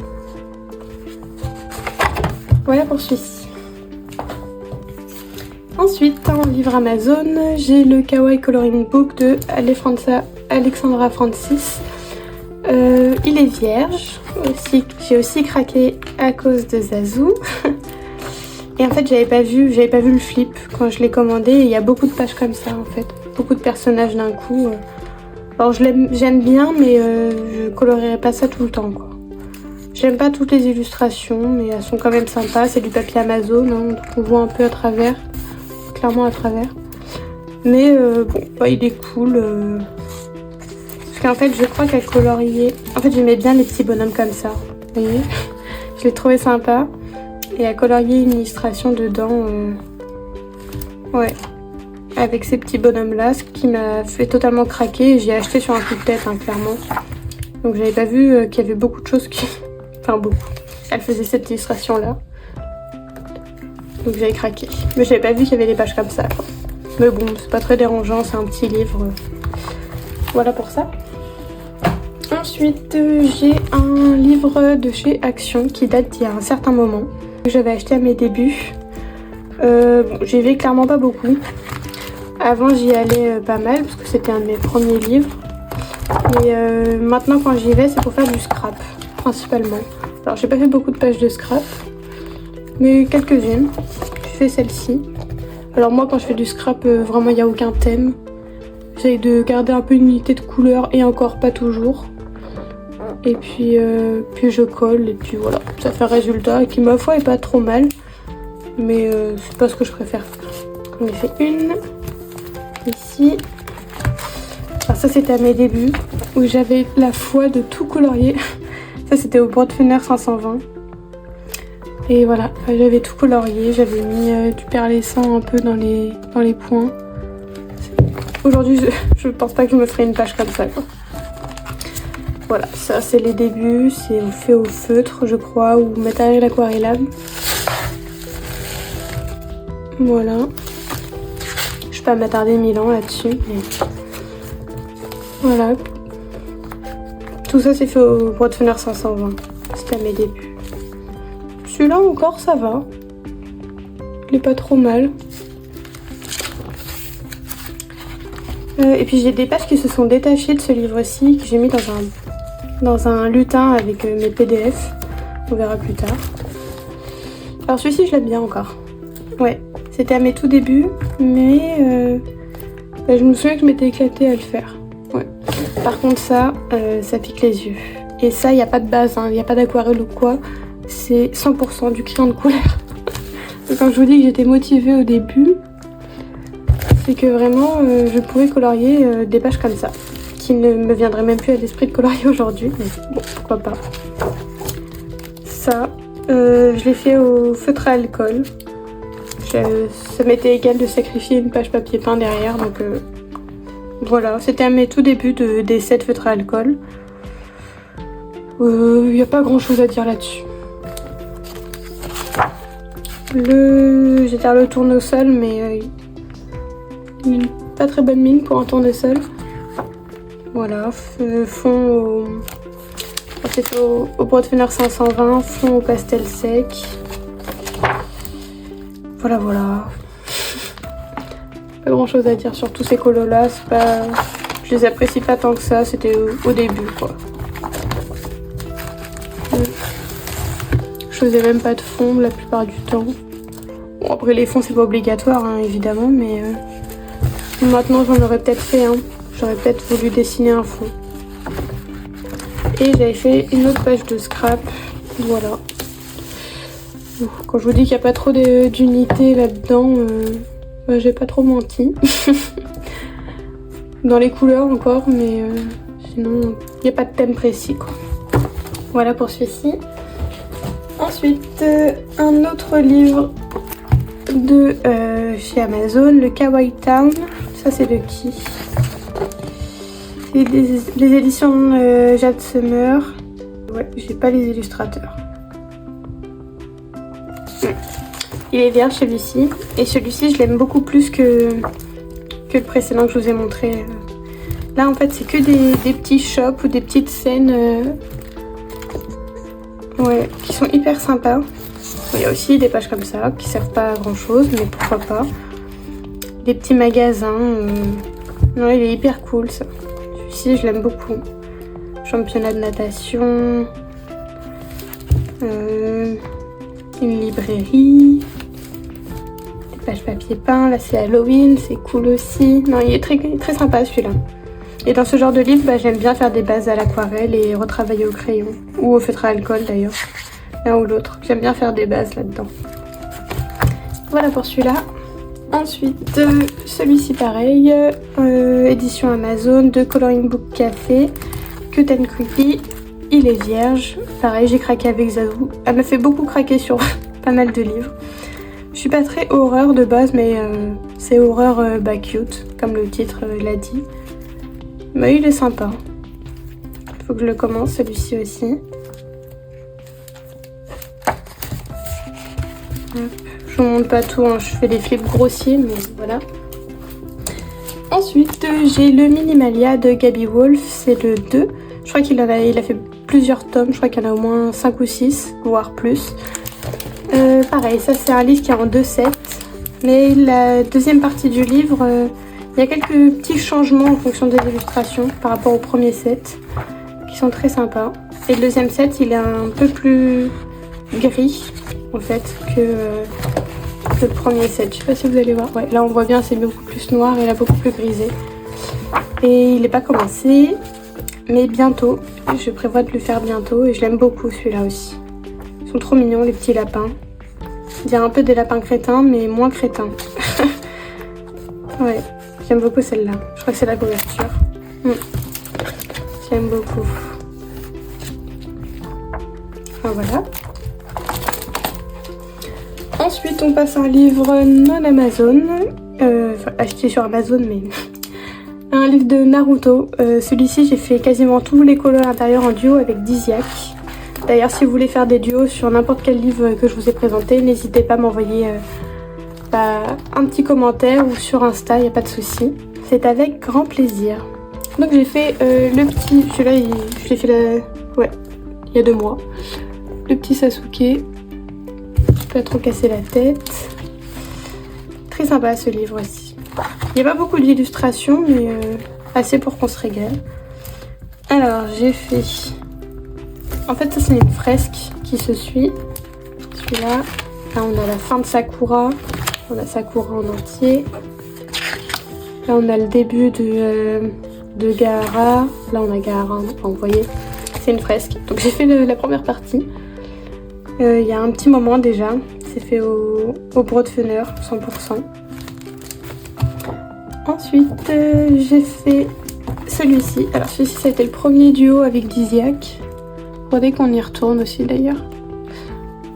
S1: Voilà pour celui-ci. Ensuite, en livre Amazon, j'ai le Kawaii Coloring Book de Alexandra Francis. Il est vierge. J'ai aussi craqué à cause de Zazu. Et en fait, j'avais pas vu le flip quand je l'ai commandé. Et il y a beaucoup de pages comme ça en fait. Beaucoup de personnages d'un coup. Alors j'aime bien, mais je colorierai pas ça tout le temps quoi. J'aime pas toutes les illustrations, mais elles sont quand même sympas. C'est du papier Amazon, hein, donc on voit un peu à travers. Clairement à travers. Mais bon, il est cool. Parce qu'en fait, je crois qu'à colorier... En fait, j'aimais bien les petits bonhommes comme ça. Vous voyez? Je l'ai trouvé sympa. Et à colorier une illustration dedans... Ouais. Avec ces petits bonhommes-là, ce qui m'a fait totalement craquer. J'ai acheté sur un coup de tête, hein, clairement. Donc j'avais pas vu qu'il y avait beaucoup de choses qui... Enfin, beaucoup. Elle faisait cette illustration-là. Donc j'avais craqué. Mais j'avais pas vu qu'il y avait des pages comme ça, quoi. Mais bon, c'est pas très dérangeant, c'est un petit livre. Voilà pour ça. Ensuite, j'ai un livre de chez Action qui date d'il y a un certain moment. Que j'avais acheté à mes débuts. Bon, j'y vais clairement pas beaucoup. Avant, j'y allais pas mal parce que c'était un de mes premiers livres. Et maintenant, quand j'y vais, c'est pour faire du scrap, principalement. Alors, j'ai pas fait beaucoup de pages de scrap, mais quelques-unes. Je fais celle-ci. Alors moi, quand je fais du scrap, vraiment, il n'y a aucun thème. J'essaye de garder un peu une unité de couleur et encore pas toujours. Et puis je colle et puis voilà. Ça fait un résultat qui, ma foi, est pas trop mal. Mais c'est pas ce que je préfère faire. J'en ai fait une. Ici. Alors ça, c'était à mes débuts où j'avais la foi de tout colorier. Ça, c'était au Broadfunner 520. Et voilà, j'avais tout colorié. J'avais mis du perlescent un peu dans les points. Aujourd'hui, je pense pas que je me ferai une page comme ça, quoi. Voilà, ça c'est les débuts. C'est fait au feutre, je crois, ou matériel aquarellable. Voilà. Je vais pas m'attarder 1000 ans là-dessus. Mais... Voilà. Tout ça c'est fait au Broadfunner 520. C'était à mes débuts. Celui-là encore, ça va. Il est pas trop mal. Et puis j'ai des pages qui se sont détachées de ce livre-ci, que j'ai mis dans un lutin avec mes PDF. On verra plus tard. Alors celui-ci je l'aime bien encore. Ouais, c'était à mes tout débuts, mais je me souviens que je m'étais éclatée à le faire. Ouais. Par contre ça pique les yeux. Et ça, il n'y a pas de base, il n'y a pas d'aquarelle ou quoi. C'est 100% du crayon de couleur. Et quand je vous dis que j'étais motivée au début, c'est que vraiment je pouvais colorier des pages comme ça, qui ne me viendraient même plus à l'esprit de colorier aujourd'hui, mais bon, pourquoi pas. Ça, je l'ai fait au feutre à alcool. Ça m'était égal de sacrifier une page papier peint derrière, donc voilà, c'était à mes tout débuts des sets feutres à alcool. Il n'y a pas grand chose à dire là-dessus. J'étais le tournesol, mais une pas très bonne mine pour un tournesol. Voilà, fond c'était au Brotfener 520, fond au pastel sec. Voilà. Pas grand chose à dire sur tous ces colos là, je les apprécie pas tant que ça, c'était au début quoi. Je faisais même pas de fond la plupart du temps. Bon, après les fonds c'est pas obligatoire évidemment, mais maintenant j'en aurais peut-être fait un. J'aurais peut-être voulu dessiner un fond. Et j'avais fait une autre page de scrap. Voilà. Quand je vous dis qu'il n'y a pas trop d'unité là-dedans, j'ai pas trop menti. Dans les couleurs encore, mais sinon il n'y a pas de thème précis quoi. Voilà pour celui-ci. Ensuite, un autre livre de chez Amazon, le Kawaii Town. Ça c'est de qui? C'est les éditions Jade Summer. Ouais, j'ai pas les illustrateurs. Il est vierge celui-ci. Et celui-ci je l'aime beaucoup plus que le précédent que je vous ai montré. Là en fait c'est que des petits shops ou des petites scènes qui sont hyper sympas. Il y a aussi des pages comme ça qui servent pas à grand chose, mais pourquoi pas. Des petits magasins. Non, il est hyper cool ça. Celui-ci je l'aime beaucoup. Championnat de natation. Une librairie. Des pages papier peint. Là c'est Halloween, c'est cool aussi. Non, il est très, très sympa celui-là. Et dans ce genre de livre, j'aime bien faire des bases à l'aquarelle et retravailler au crayon. Ou au feutre à alcool d'ailleurs. L'un ou l'autre. J'aime bien faire des bases là-dedans. Voilà pour celui-là. Ensuite, celui-ci pareil. Édition Amazon de Coloring Book Café. Cut and Creepy. Il est vierge. Pareil, j'ai craqué avec Zazou. Elle m'a fait beaucoup craquer sur pas mal de livres. Je suis pas très horreur de base, mais c'est horreur cute, comme le titre l'a dit. Mais il est sympa. Il faut que je le commence, celui-ci aussi. Hop. Je vous montre pas tout, je fais des flips grossiers, mais voilà. Ensuite, j'ai le Minimalia de Gaby Wolf, c'est le 2. Je crois qu'il a fait plusieurs tomes, je crois qu'il y en a au moins 5 ou 6, voire plus. Pareil, ça c'est un livre qui est en 2 sets. Mais la deuxième partie du livre, il y a quelques petits changements en fonction des illustrations par rapport au premier set, qui sont très sympas. Et le deuxième set, il est un peu plus gris, en fait, que le premier set. Je sais pas si vous allez voir. Ouais, là on voit bien, c'est beaucoup plus noir et là beaucoup plus grisé. Et il n'est pas commencé, mais bientôt. Je prévois de le faire bientôt et je l'aime beaucoup celui-là aussi. Ils sont trop mignons, les petits lapins. On dirait un peu des lapins crétins, mais moins crétins. Ouais. J'aime beaucoup celle-là. Je crois que c'est la couverture. J'aime beaucoup. Enfin, voilà. Ensuite, on passe à un livre non Amazon. Enfin, acheté sur Amazon, mais... un livre de Naruto. Celui-ci, j'ai fait quasiment tous les colos à l'intérieur en duo avec Diziak. D'ailleurs, si vous voulez faire des duos sur n'importe quel livre que je vous ai présenté, n'hésitez pas à m'envoyer... un petit commentaire ou sur Insta, il n'y a pas de souci. C'est avec grand plaisir. Donc j'ai fait le petit, celui-là je l'ai fait il y a 2 mois. Le petit Sasuke, pas trop casser la tête. Très sympa ce livre aussi. Il n'y a pas beaucoup d'illustrations, mais assez pour qu'on se régale. Alors, j'ai fait... En fait, ça, c'est une fresque qui se suit. Celui-là. Là, on a la fin de Sakura. On a Sakura en entier. Là, on a le début de Gaara. Là, on a Gaara. Enfin, vous voyez, c'est une fresque. Donc, j'ai fait la première partie. Il y a un petit moment déjà. C'est fait au Broadfunner, 100%. Ensuite, j'ai fait celui-ci. Alors, celui-ci, ça a été le premier duo avec Diziak. Faudrait qu'on y retourne aussi d'ailleurs.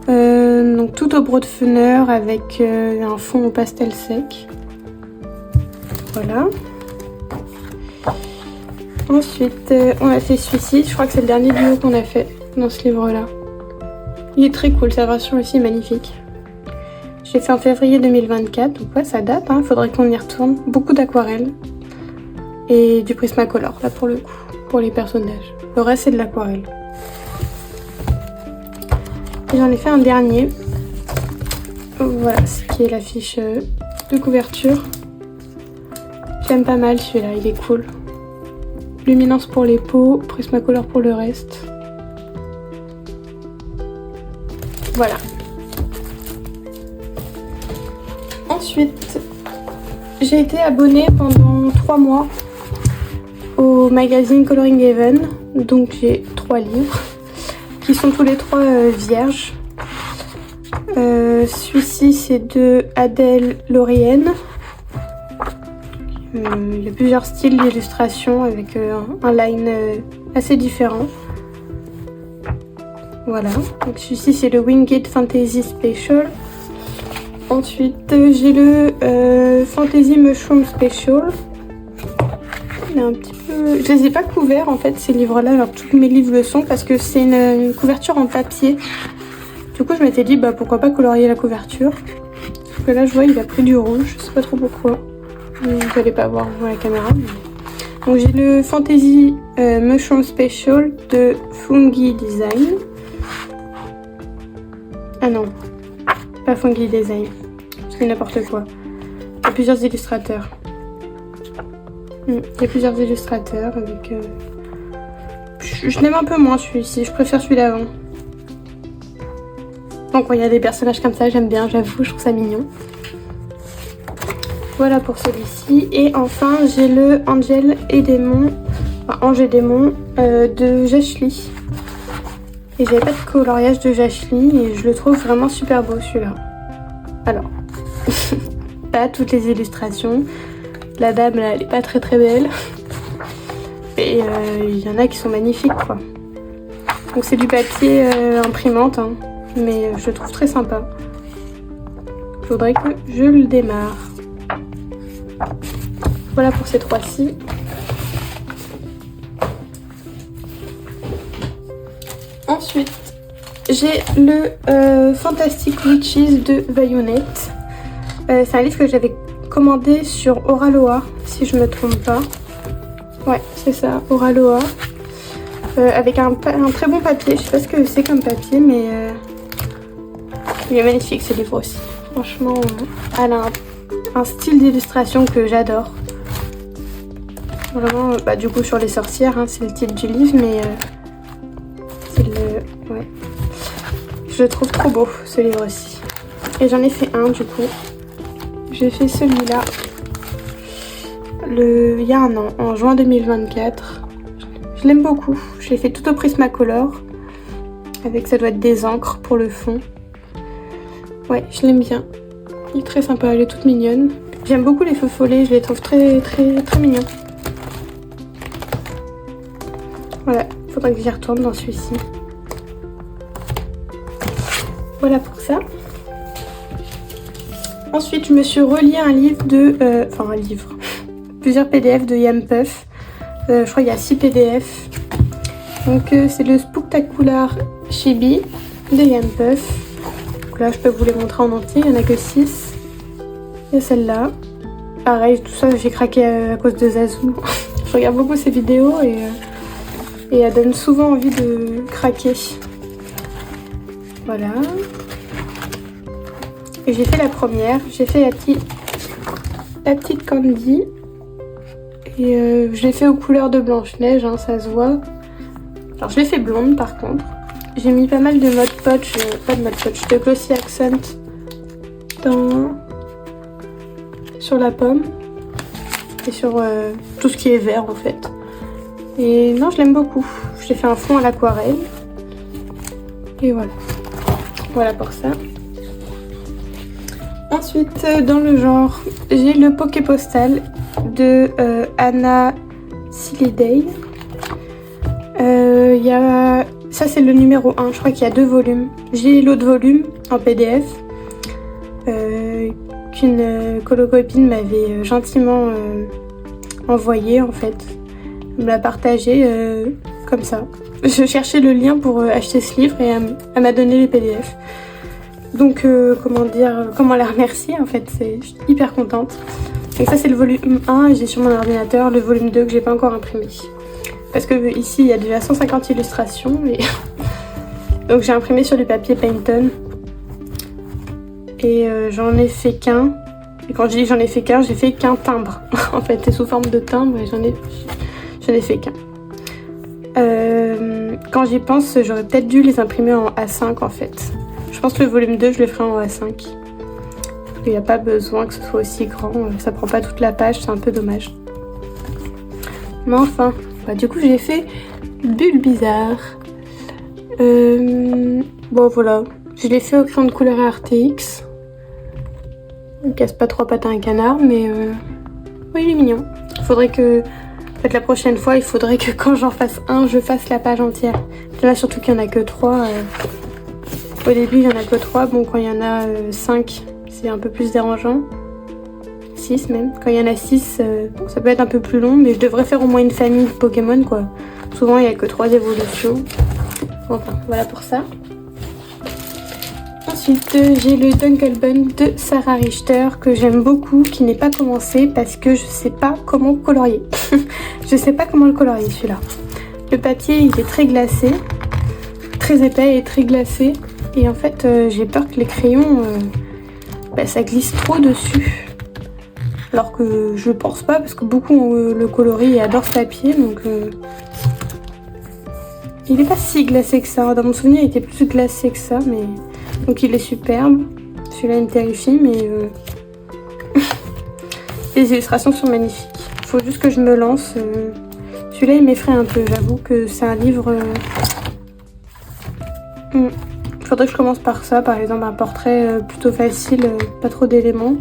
S1: Donc, tout au Broadfunner avec un fond au pastel sec. Voilà. Ensuite, on a fait celui-ci. Je crois que c'est le dernier duo qu'on a fait dans ce livre-là. Il est très cool, sa version aussi est magnifique. Je l'ai fait en février 2024, donc ouais, ça date, hein. Faudrait qu'on y retourne. Beaucoup d'aquarelle et du Prismacolor, là pour le coup, pour les personnages. Le reste, c'est de l'aquarelle. Et j'en ai fait un dernier. Voilà, ce qui est l'affiche de couverture. J'aime pas mal celui-là, il est cool. Luminance pour les peaux, Prismacolor pour le reste. Voilà. Ensuite, j'ai été abonnée pendant 3 mois au magazine Coloring Haven. Donc j'ai 3 livres qui sont tous les 3 vierges. Celui-ci c'est de Adèle Laurienne. Il y a plusieurs styles d'illustration avec un line assez différent. Voilà, donc celui-ci c'est le Winged Fantasy Special. Ensuite j'ai le Fantasy Mushroom Special. Il est un petit peu... Je les ai pas couverts en fait ces livres-là, alors tous mes livres le sont parce que c'est une couverture en papier. Du coup je m'étais dit bah pourquoi pas colorier la couverture. Parce que là je vois il a pris du rouge, je sais pas trop pourquoi. Vous n'allez pas voir à la caméra. Mais... Donc j'ai le Fantasy Mushroom Special de Fungi Design. Ah non, pas Fungi Design, c'est n'importe quoi. Il y a plusieurs illustrateurs. Il y a plusieurs illustrateurs avec... Je l'aime un peu moins celui-ci, je préfère celui d'avant. Donc il y a des personnages comme ça, j'aime bien, j'avoue, je trouve ça mignon. Voilà pour celui-ci. Et enfin j'ai le Angel et Démon, enfin Ange et Démon de Jashly. Et j'avais pas de coloriage de Jashly et je le trouve vraiment super beau celui-là. Alors, pas toutes les illustrations. La dame là, elle est pas très très belle. Et il y en a qui sont magnifiques quoi. Donc c'est du papier imprimante, hein, mais je le trouve très sympa. Faudrait que je le démarre. Voilà pour ces 3-ci. Ensuite, j'ai le Fantastic Witches de Vayonette. C'est un livre que j'avais commandé sur Oraloa, si je me trompe pas. Ouais, c'est ça, Oraloa. Avec un très bon papier. Je sais pas ce que c'est comme papier, mais il est magnifique ce livre aussi. Franchement, elle a un style d'illustration que j'adore. Vraiment, bah, du coup sur les sorcières, hein, c'est le titre du livre, mais ouais. Je le trouve trop beau ce livre aussi. Et j'en ai fait un du coup. J'ai fait celui-là il y a un an, en juin 2024. Je l'aime beaucoup. Je l'ai fait tout au Prismacolor. Avec, ça doit être des encres pour le fond. Ouais, je l'aime bien. Il est très sympa, elle est toute mignonne. J'aime beaucoup les feux follets, je les trouve très très très mignons. Voilà, faudrait que j'y retourne dans celui-ci. Voilà pour ça. Ensuite, je me suis relié un livre de... enfin, un livre. Plusieurs PDF de Yam Puff. Je crois qu'il y a 6 PDF. Donc, c'est le Spooktacular Chibi de Yam Puff. Donc là, je peux vous les montrer en entier. Il n'y en a que 6. Il y a celle-là. Pareil, tout ça, j'ai craqué à cause de Zazou. Je regarde beaucoup ses vidéos et elle donne souvent envie de craquer. Voilà. Et j'ai fait la première. J'ai fait la petite la petite Candy. Et je l'ai fait aux couleurs de Blanche-Neige, hein, ça se voit. Alors je l'ai fait blonde par contre. J'ai mis pas mal de Mod Podge, pas de Mod Podge, de Glossy Accent sur la pomme. Et sur tout ce qui est vert en fait. Et non, je l'aime beaucoup. J'ai fait un fond à l'aquarelle. Et voilà. Voilà pour ça. Ensuite, dans le genre, j'ai le Poké Postal de Anna Silliday. Ça, c'est le numéro 1. Je crois qu'il y a 2 volumes. J'ai l'autre volume en PDF qu'une colo-copine m'avait gentiment envoyé en fait. Elle me l'a partagé comme ça. Je cherchais le lien pour acheter ce livre et elle m'a donné les PDF. Donc comment la remercier en fait, je suis hyper contente. Donc ça c'est le volume 1 et j'ai sur mon ordinateur le volume 2 que j'ai pas encore imprimé. Parce que ici il y a déjà 150 illustrations et donc j'ai imprimé sur du papier Pantone. Et j'en ai fait qu'un. Et quand je dis j'en ai fait qu'un, j'ai fait qu'un timbre. En fait, c'est sous forme de timbre et j'en ai fait qu'un. Quand j'y pense, j'aurais peut-être dû les imprimer en A5 en fait. Je pense que le volume 2, je le ferai en A5. Il n'y a pas besoin que ce soit aussi grand. Ça prend pas toute la page, c'est un peu dommage. Mais enfin, du coup, j'ai fait Bulle Bizarre. Bon, voilà. Je l'ai fait au crayon de couleur RTX. Il casse pas 3 pattes à un canard, mais oui, il est mignon. Il faudrait que, en fait, la prochaine fois, il faudrait que quand j'en fasse un, je fasse la page entière. Là, surtout qu'il y en a que 3. Au début, il y en a que 3. Bon, quand il y en a 5, c'est un peu plus dérangeant. 6 même. Quand il y en a 6, bon, ça peut être un peu plus long, mais je devrais faire au moins une famille de Pokémon, quoi. Souvent, il n'y a que 3 évolutions. Enfin, voilà pour ça. Ensuite, j'ai le Dungle Bun de Sarah Richter que j'aime beaucoup, qui n'est pas commencé parce que je sais pas comment colorier. Je sais pas comment le colorier celui-là. Le papier, il est très glacé, très épais et très glacé. Et en fait, j'ai peur que les crayons, ça glisse trop dessus. Alors que je pense pas parce que beaucoup le coloris et adorent ce papier, donc il est pas si glacé que ça. Dans mon souvenir, il était plus glacé que ça, mais donc il est superbe. Celui-là, il me terrifie, mais les illustrations sont magnifiques. Il faut juste que je me lance. Celui-là, il m'effraie un peu. J'avoue que c'est un livre. Il faudrait que je commence par ça, par exemple un portrait plutôt facile, pas trop d'éléments.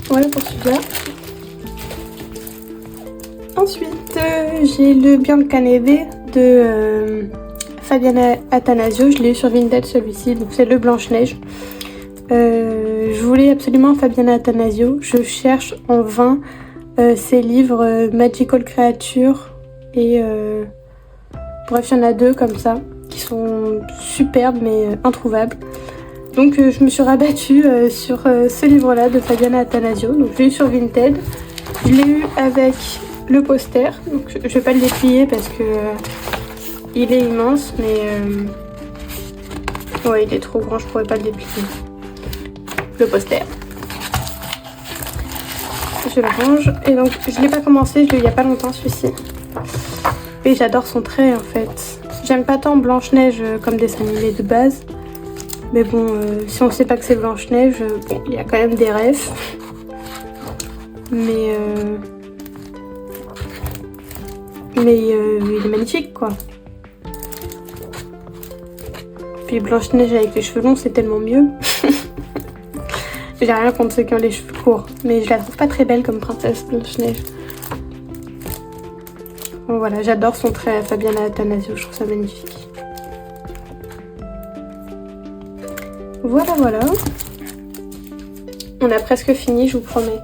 S1: Voilà pour celui-là. Ensuite, j'ai le Biancaneve de Fabiana Attanasio. Je l'ai eu sur Vinted celui-ci, donc c'est le Blanche-Neige. Je voulais absolument Fabiana Attanasio. Je cherche en vain ses livres Magical Creatures et bref, il y en a 2 comme ça qui sont superbes mais introuvables. Donc je me suis rabattue sur ce livre-là de Fabiana Attanasio. Donc je l'ai eu sur Vinted. Je l'ai eu avec le poster. Donc je vais pas le déplier parce que il est immense, mais ouais, il est trop grand, je pourrais pas le déplier. Le poster. Je le range. Et donc je l'ai pas commencé, je l'ai eu il y a pas longtemps celui-ci. Et j'adore son trait en fait. J'aime pas tant Blanche-Neige comme dessin animé de base. Mais bon, si on sait pas que c'est Blanche-Neige, bon, il y a quand même des refs. Mais il est magnifique quoi. Puis Blanche-Neige avec les cheveux longs, c'est tellement mieux. J'ai rien contre ceux qui ont les cheveux courts, mais je la trouve pas très belle comme princesse Blanche-Neige. Bon voilà, j'adore son trait à Fabiana Attanasio, je trouve ça magnifique. Voilà, voilà. On a presque fini, je vous promets.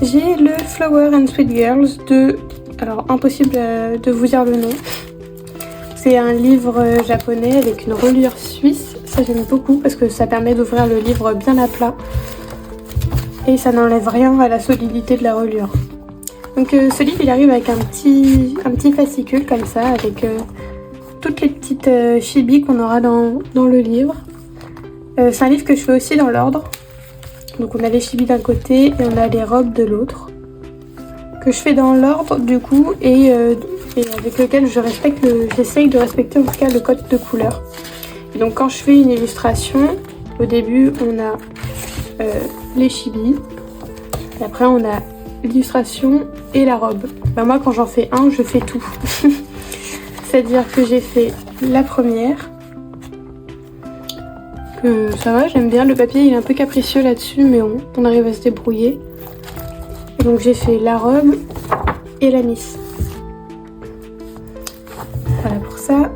S1: J'ai le Flower and Sweet Girls de... Alors, impossible de vous dire le nom. C'est un livre japonais avec une reliure suisse. Ça, j'aime beaucoup parce que ça permet d'ouvrir le livre bien à plat. Et ça n'enlève rien à la solidité de la reliure. Donc ce livre, il arrive avec un petit fascicule comme ça, avec toutes les petites chibis qu'on aura dans le livre. C'est un livre que je fais aussi dans l'ordre. Donc on a les chibis d'un côté et on a les robes de l'autre. Que je fais dans l'ordre du coup et avec lequel j'essaye de respecter en tout cas le code de couleur. Et donc quand je fais une illustration, au début on a les chibis. Et après on a l'illustration et la robe. Ben moi quand j'en fais un, je fais tout. C'est-à-dire que j'ai fait la première. Ça va, j'aime bien. Le papier il est un peu capricieux là-dessus, mais on arrive à se débrouiller. Et donc j'ai fait la robe et la miss. Voilà pour ça.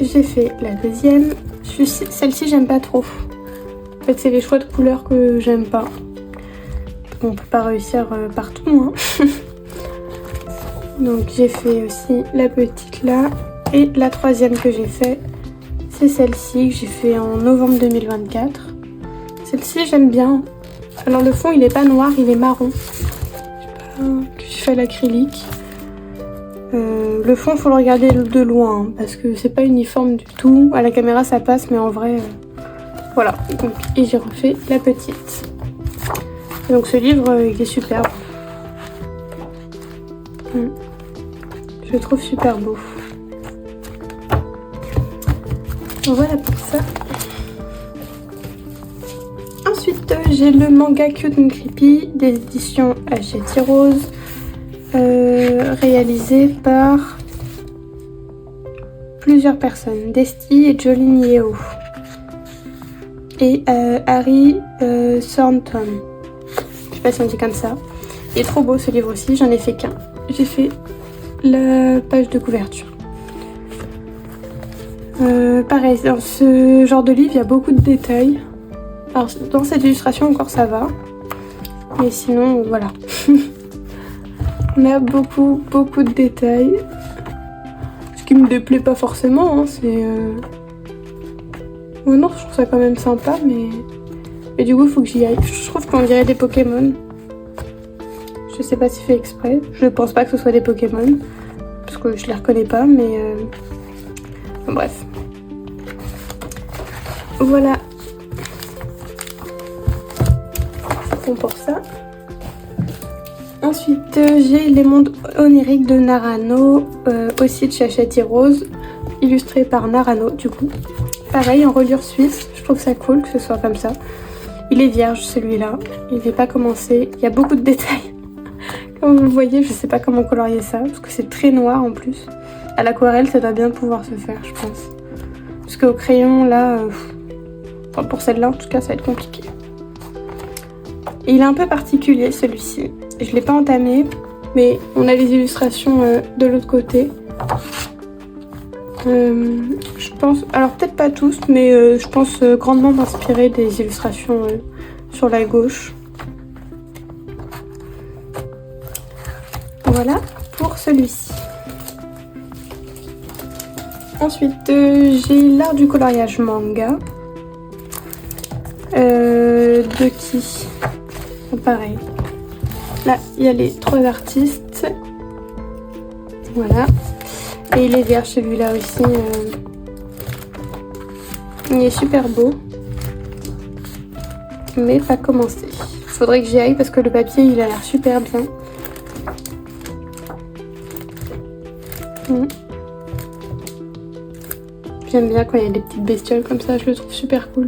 S1: J'ai fait la deuxième. Celle-ci j'aime pas trop. En fait c'est les choix de couleurs que j'aime pas. On peut pas réussir partout. Hein. Donc j'ai fait aussi la petite là. Et la troisième que j'ai fait, c'est celle-ci que j'ai fait en novembre 2024. Celle-ci j'aime bien. Alors le fond il est pas noir, il est marron. J'ai fait à l'acrylique. Le fond faut le regarder de loin hein, parce que c'est pas uniforme du tout. À la caméra ça passe mais en vrai voilà. Donc, et j'ai refait la petite. Et donc ce livre il est superbe. Je le trouve super beau. Voilà pour ça. Ensuite, j'ai le manga Cute and Creepy des éditions Hachette Rose, réalisé par plusieurs personnes, Desti et Jolene Yeo et Harry Thornton. Je sais pas si on dit comme ça. Il est trop beau ce livre aussi, j'en ai fait qu'un. J'ai fait la page de couverture. Pareil, dans ce genre de livre, il y a beaucoup de détails. Alors, dans cette illustration, encore ça va. Mais sinon, voilà. On a beaucoup de détails. Ce qui me déplaît pas forcément, hein, c'est... Oh non, je trouve ça quand même sympa, mais du coup, il faut que j'y aille. Je trouve qu'on dirait des Pokémon. Je sais pas si fait exprès. Je pense pas que ce soit des Pokémon. Parce que je les reconnais pas, mais... Bref. Voilà. Bon pour ça. Ensuite, j'ai Les Mondes Oniriques de Narano, aussi de chez Hachette Rose, illustré par Narano du coup. Pareil, en reliure suisse, je trouve ça cool que ce soit comme ça. Il est vierge celui-là, il n'est pas commencé, il y a beaucoup de détails. Comme vous le voyez, je sais pas comment colorier ça, parce que c'est très noir en plus. À l'aquarelle, ça doit bien pouvoir se faire, je pense. Parce qu'au crayon, là, enfin, pour celle-là, en tout cas, ça va être compliqué. Et il est un peu particulier, celui-ci. Je l'ai pas entamé, mais on a les illustrations de l'autre côté. Je pense, alors peut-être pas tous, mais je pense grandement m'inspirer des illustrations sur la gauche. Voilà pour celui-ci. Ensuite, j'ai l'art du coloriage manga. De qui? Pareil. Là, il y a les 3 artistes. Voilà. Et il est vierge celui-là aussi. Il est super beau. Mais pas commencé. Il faudrait que j'y aille parce que le papier, il a l'air super bien. J'aime bien quand il y a des petites bestioles comme ça, je le trouve super cool.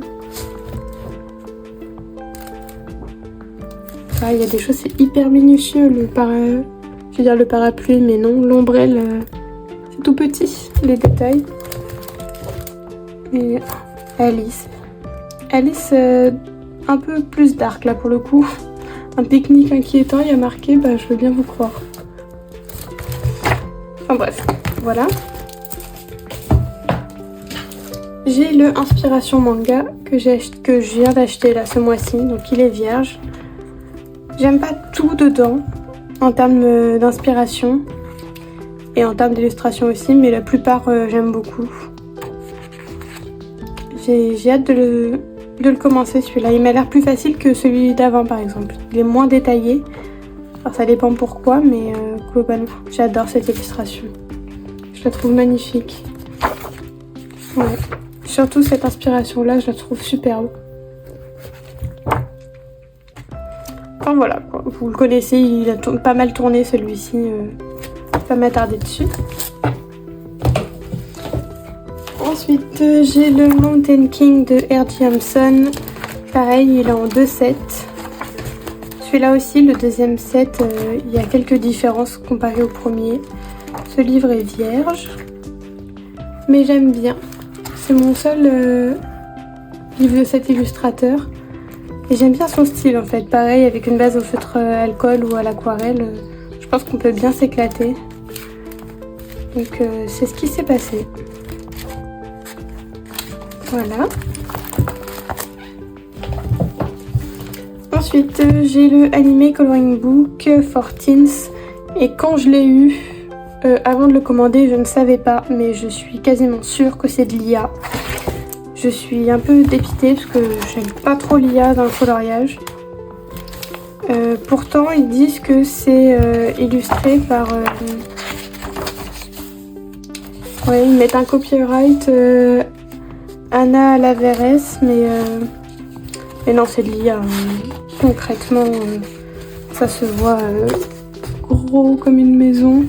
S1: Ah, il y a des choses, c'est hyper minutieux, je veux dire le parapluie, mais non, l'ombrelle, c'est tout petit, les détails. Et Alice. Alice, un peu plus dark là pour le coup. Un pique-nique inquiétant, il y a marqué, bah je veux bien vous croire. Enfin bref, voilà. J'ai le Inspiration Manga que je viens d'acheter là ce mois-ci, donc il est vierge. J'aime pas tout dedans en termes d'inspiration et en termes d'illustration aussi, mais la plupart j'aime beaucoup. J'ai hâte de le commencer celui-là. Il m'a l'air plus facile que celui d'avant par exemple. Il est moins détaillé. Alors ça dépend pourquoi, mais globalement j'adore cette illustration. Je la trouve magnifique. Ouais. surtout cette inspiration-là, je la trouve superbe. Enfin voilà, quoi. Vous le connaissez, il a pas mal tourné celui-ci. Pas m'attarder dessus. Ensuite, j'ai le Mountain King de R.J. Hampson. Pareil, il est en 2 sets. Celui-là aussi, le deuxième set, il y a quelques différences comparé au premier. Ce livre est vierge, mais j'aime bien. C'est mon seul livre de cet illustrateur. Et j'aime bien son style en fait. Pareil, avec une base au feutre alcool ou à l'aquarelle, je pense qu'on peut bien s'éclater. Donc c'est ce qui s'est passé. Voilà. Ensuite, j'ai le Anime Coloring Book for Teens. Et quand je l'ai eu, avant de le commander, je ne savais pas, mais je suis quasiment sûre que c'est de l'IA. Je suis un peu dépitée parce que j'aime pas trop l'IA dans le coloriage. Pourtant, ils disent que c'est illustré par... Ouais, ils mettent un copyright Anna Laveres, mais non, c'est de l'IA. Concrètement, ça se voit gros comme une maison.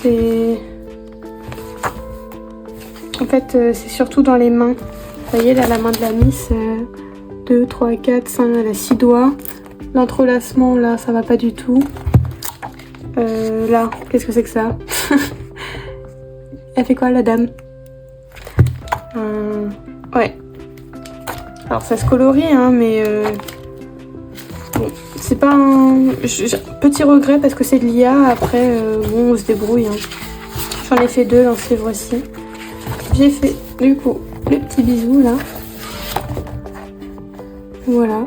S1: C'est... En fait, c'est surtout dans les mains. Vous voyez, là, la main de la Miss, 2, 3, 4, 5, elle a 6 doigts. L'entrelacement, là, ça va pas du tout. Là, qu'est-ce que c'est que ça? Elle fait quoi, la dame? Ouais. Alors, ça se colorie, hein, mais... Bon, c'est pas un... Petit regret parce que c'est de l'IA. Après, bon, on se débrouille. Hein. J'en ai fait 2 dans ce livre-ci. J'ai fait, du coup, le petit bisou, là. Voilà.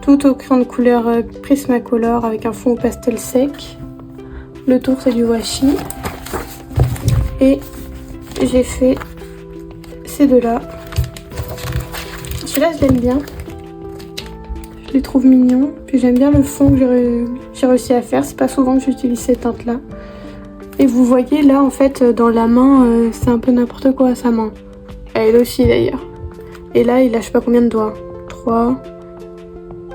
S1: Tout au crayon de couleur Prismacolor avec un fond au pastel sec. Le tour, c'est du washi. Et j'ai fait ces deux-là. Celui-là, je l'aime bien. Je les trouve mignons. Puis j'aime bien le fond que j'ai réussi à faire. C'est pas souvent que j'utilise ces teintes-là. Et vous voyez là, en fait, dans la main, c'est un peu n'importe quoi, sa main. Elle aussi, d'ailleurs. Et là, il a je sais pas combien de doigts. 3,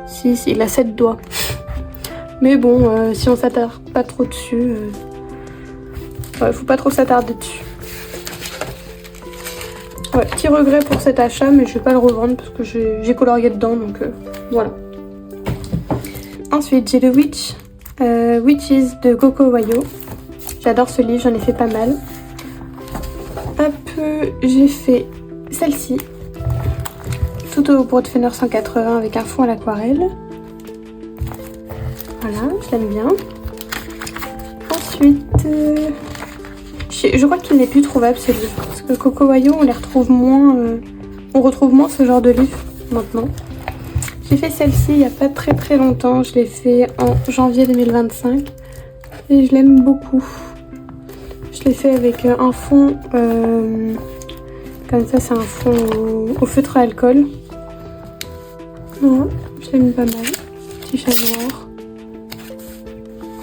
S1: 6, il a 7 doigts. Mais bon, si on s'attarde pas trop dessus... Ouais, faut pas trop s'attarder dessus. Ouais, petit regret pour cet achat, mais je vais pas le revendre parce que j'ai colorié dedans, donc voilà. Ensuite, j'ai le Witches de Coco Wayo. J'adore ce livre, j'en ai fait pas mal. Hop, j'ai fait celle-ci. Tout au Broadfenner 180 avec un fond à l'aquarelle. Voilà, je l'aime bien. Ensuite, je crois qu'il n'est plus trouvable ce livre. Parce que Coco Wayo, on les retrouve moins. On retrouve moins ce genre de livre maintenant. J'ai fait celle-ci il n'y a pas très longtemps. Je l'ai fait en janvier 2025. Et je l'aime beaucoup. Je l'ai fait avec un fond. Comme ça, c'est un fond au feutre à alcool. Voilà, je l'aime pas mal. Petit chat noir.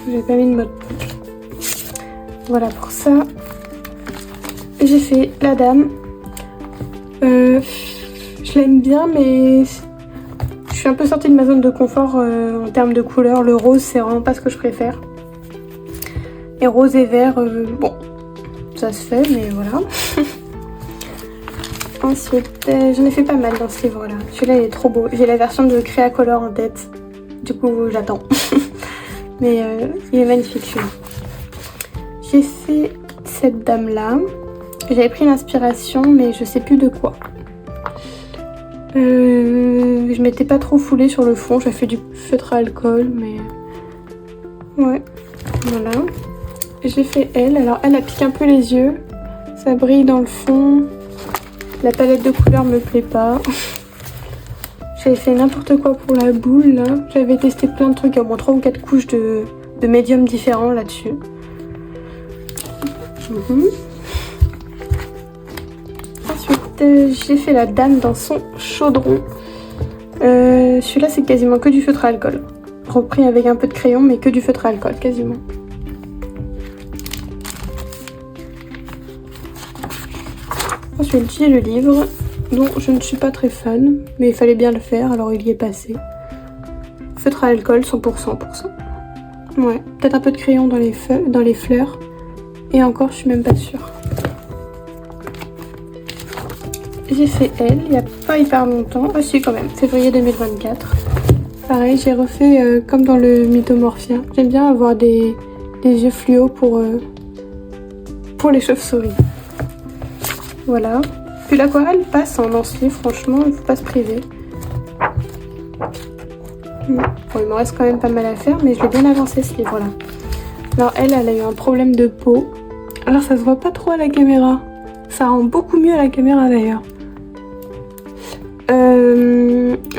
S1: J'ai pas mis de mode. Voilà pour ça. J'ai fait la dame. Je l'aime bien, mais je suis un peu sortie de ma zone de confort en termes de couleur. Le rose, c'est vraiment pas ce que je préfère. Et rose et vert, bon, ça se fait, mais voilà. Ensuite, j'en ai fait pas mal dans ce livre-là. Celui-là, il est trop beau. J'ai la version de Créacolor en tête. Du coup, j'attends. Mais il est magnifique, celui-là. J'ai fait cette dame-là. J'avais pris l'inspiration, mais je sais plus de quoi. Je m'étais pas trop foulée sur le fond. J'ai fait du feutre à alcool, mais... Ouais, voilà. J'ai fait elle. Alors, elle pique un peu les yeux. Ça brille dans le fond. La palette de couleurs me plaît pas. J'avais fait n'importe quoi pour la boule, là. J'avais testé plein de trucs. Il y a au moins 3 ou 4 couches de médiums différents là-dessus. Ensuite, j'ai fait la dame dans son chaudron. Celui-là, c'est quasiment que du feutre à alcool. Repris avec un peu de crayon, mais que du feutre à alcool, quasiment. Ensuite, j'ai le livre dont je ne suis pas très fan, mais il fallait bien le faire, alors il y est passé. Feutre à alcool 100%. Ouais, peut-être un peu de crayon dans les fleurs. Et encore, je suis même pas sûre. J'ai fait elle, il n'y a pas hyper longtemps. Ah si, quand même, février 2024. Pareil, j'ai refait comme dans le Mythomorphia. J'aime bien avoir des yeux fluo pour les chauves-souris. Voilà. Puis l'aquarelle passe en entier, franchement, il ne faut pas se priver. Bon, il me reste quand même pas mal à faire, mais je vais bien avancer ce livre-là. Alors elle a eu un problème de peau. Alors ça se voit pas trop à la caméra. Ça rend beaucoup mieux à la caméra d'ailleurs.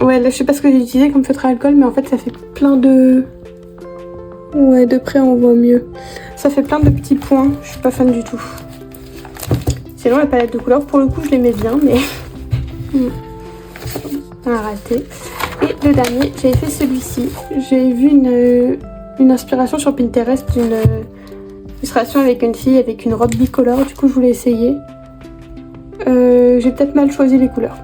S1: Ouais, là, je sais pas ce que j'ai utilisé comme feutre à alcool, mais en fait ça fait plein de... Ouais, de près on voit mieux. Ça fait plein de petits points, je suis pas fan du tout. Sinon la palette de couleurs, pour le coup je l'aimais bien, mais... Un raté. Et le dernier, j'avais fait celui-ci. J'ai vu une inspiration sur Pinterest d'une illustration avec une fille avec une robe bicolore, du coup je voulais essayer. J'ai peut-être mal choisi les couleurs.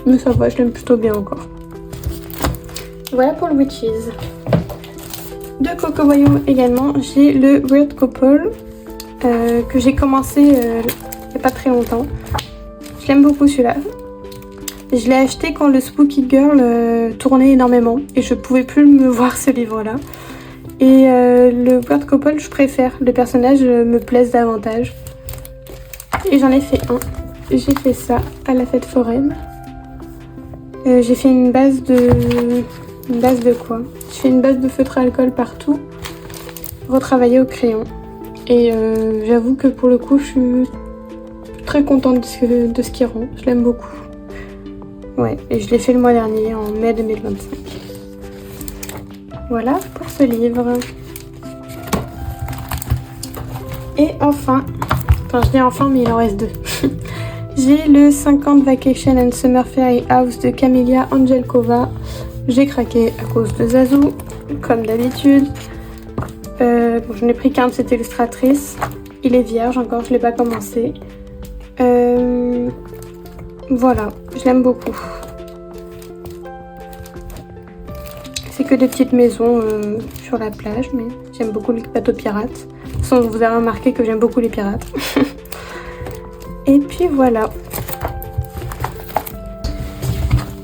S1: Mais ça va, je l'aime plutôt bien encore. Voilà pour le Witches. De Coco Wayou également, j'ai le Weird Couple que j'ai commencé il n'y a pas très longtemps. Je l'aime beaucoup celui-là. Je l'ai acheté quand le Spooky Girl tournait énormément et je pouvais plus me voir ce livre-là. Et le Weird Couple, je préfère. Le personnage me plaise davantage. Et j'en ai fait un. J'ai fait ça à la fête foraine. J'ai fait une base de... Une base de quoi? J'ai fait une base de feutre à alcool partout, retravaillée au crayon. Et j'avoue que pour le coup, je suis très contente de ce qu'il rend. Je l'aime beaucoup. Ouais, et je l'ai fait le mois dernier, en mai 2025. Voilà pour ce livre. Et enfin je dis enfin, mais il en reste deux. J'ai le 50 Vacation and Summer Fairy House de Camelia Angelkova. J'ai craqué à cause de Zazou, comme d'habitude. Bon, je n'ai pris qu'un de cette illustratrice. Il est vierge encore, je ne l'ai pas commencé. Voilà, je l'aime beaucoup. C'est que des petites maisons sur la plage, mais j'aime beaucoup les bateaux pirates. De toute façon, vous avez remarqué que j'aime beaucoup les pirates. Et puis voilà.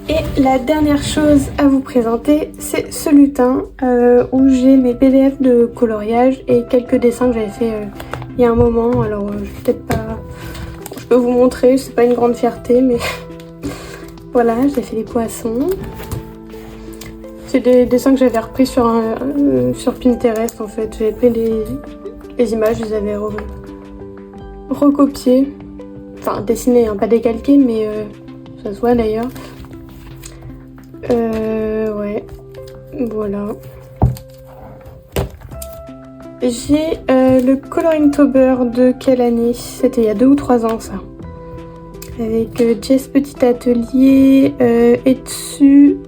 S1: Et la dernière chose à vous présenter, c'est ce lutin où j'ai mes PDF de coloriage et quelques dessins que j'avais fait il y a un moment. Alors je vais peut-être pas... Je peux vous montrer, c'est pas une grande fierté, mais voilà, j'ai fait des poissons. C'est des dessins que j'avais repris sur Pinterest en fait. J'avais pris les images, je les avais recopiées. Enfin dessinées, hein, pas décalquées, mais ça se voit d'ailleurs. Ouais, voilà. J'ai le Coloringtober de quelle année? C'était il y a 2 ou 3 ans ça. Avec Jess Petit Atelier, Etsu,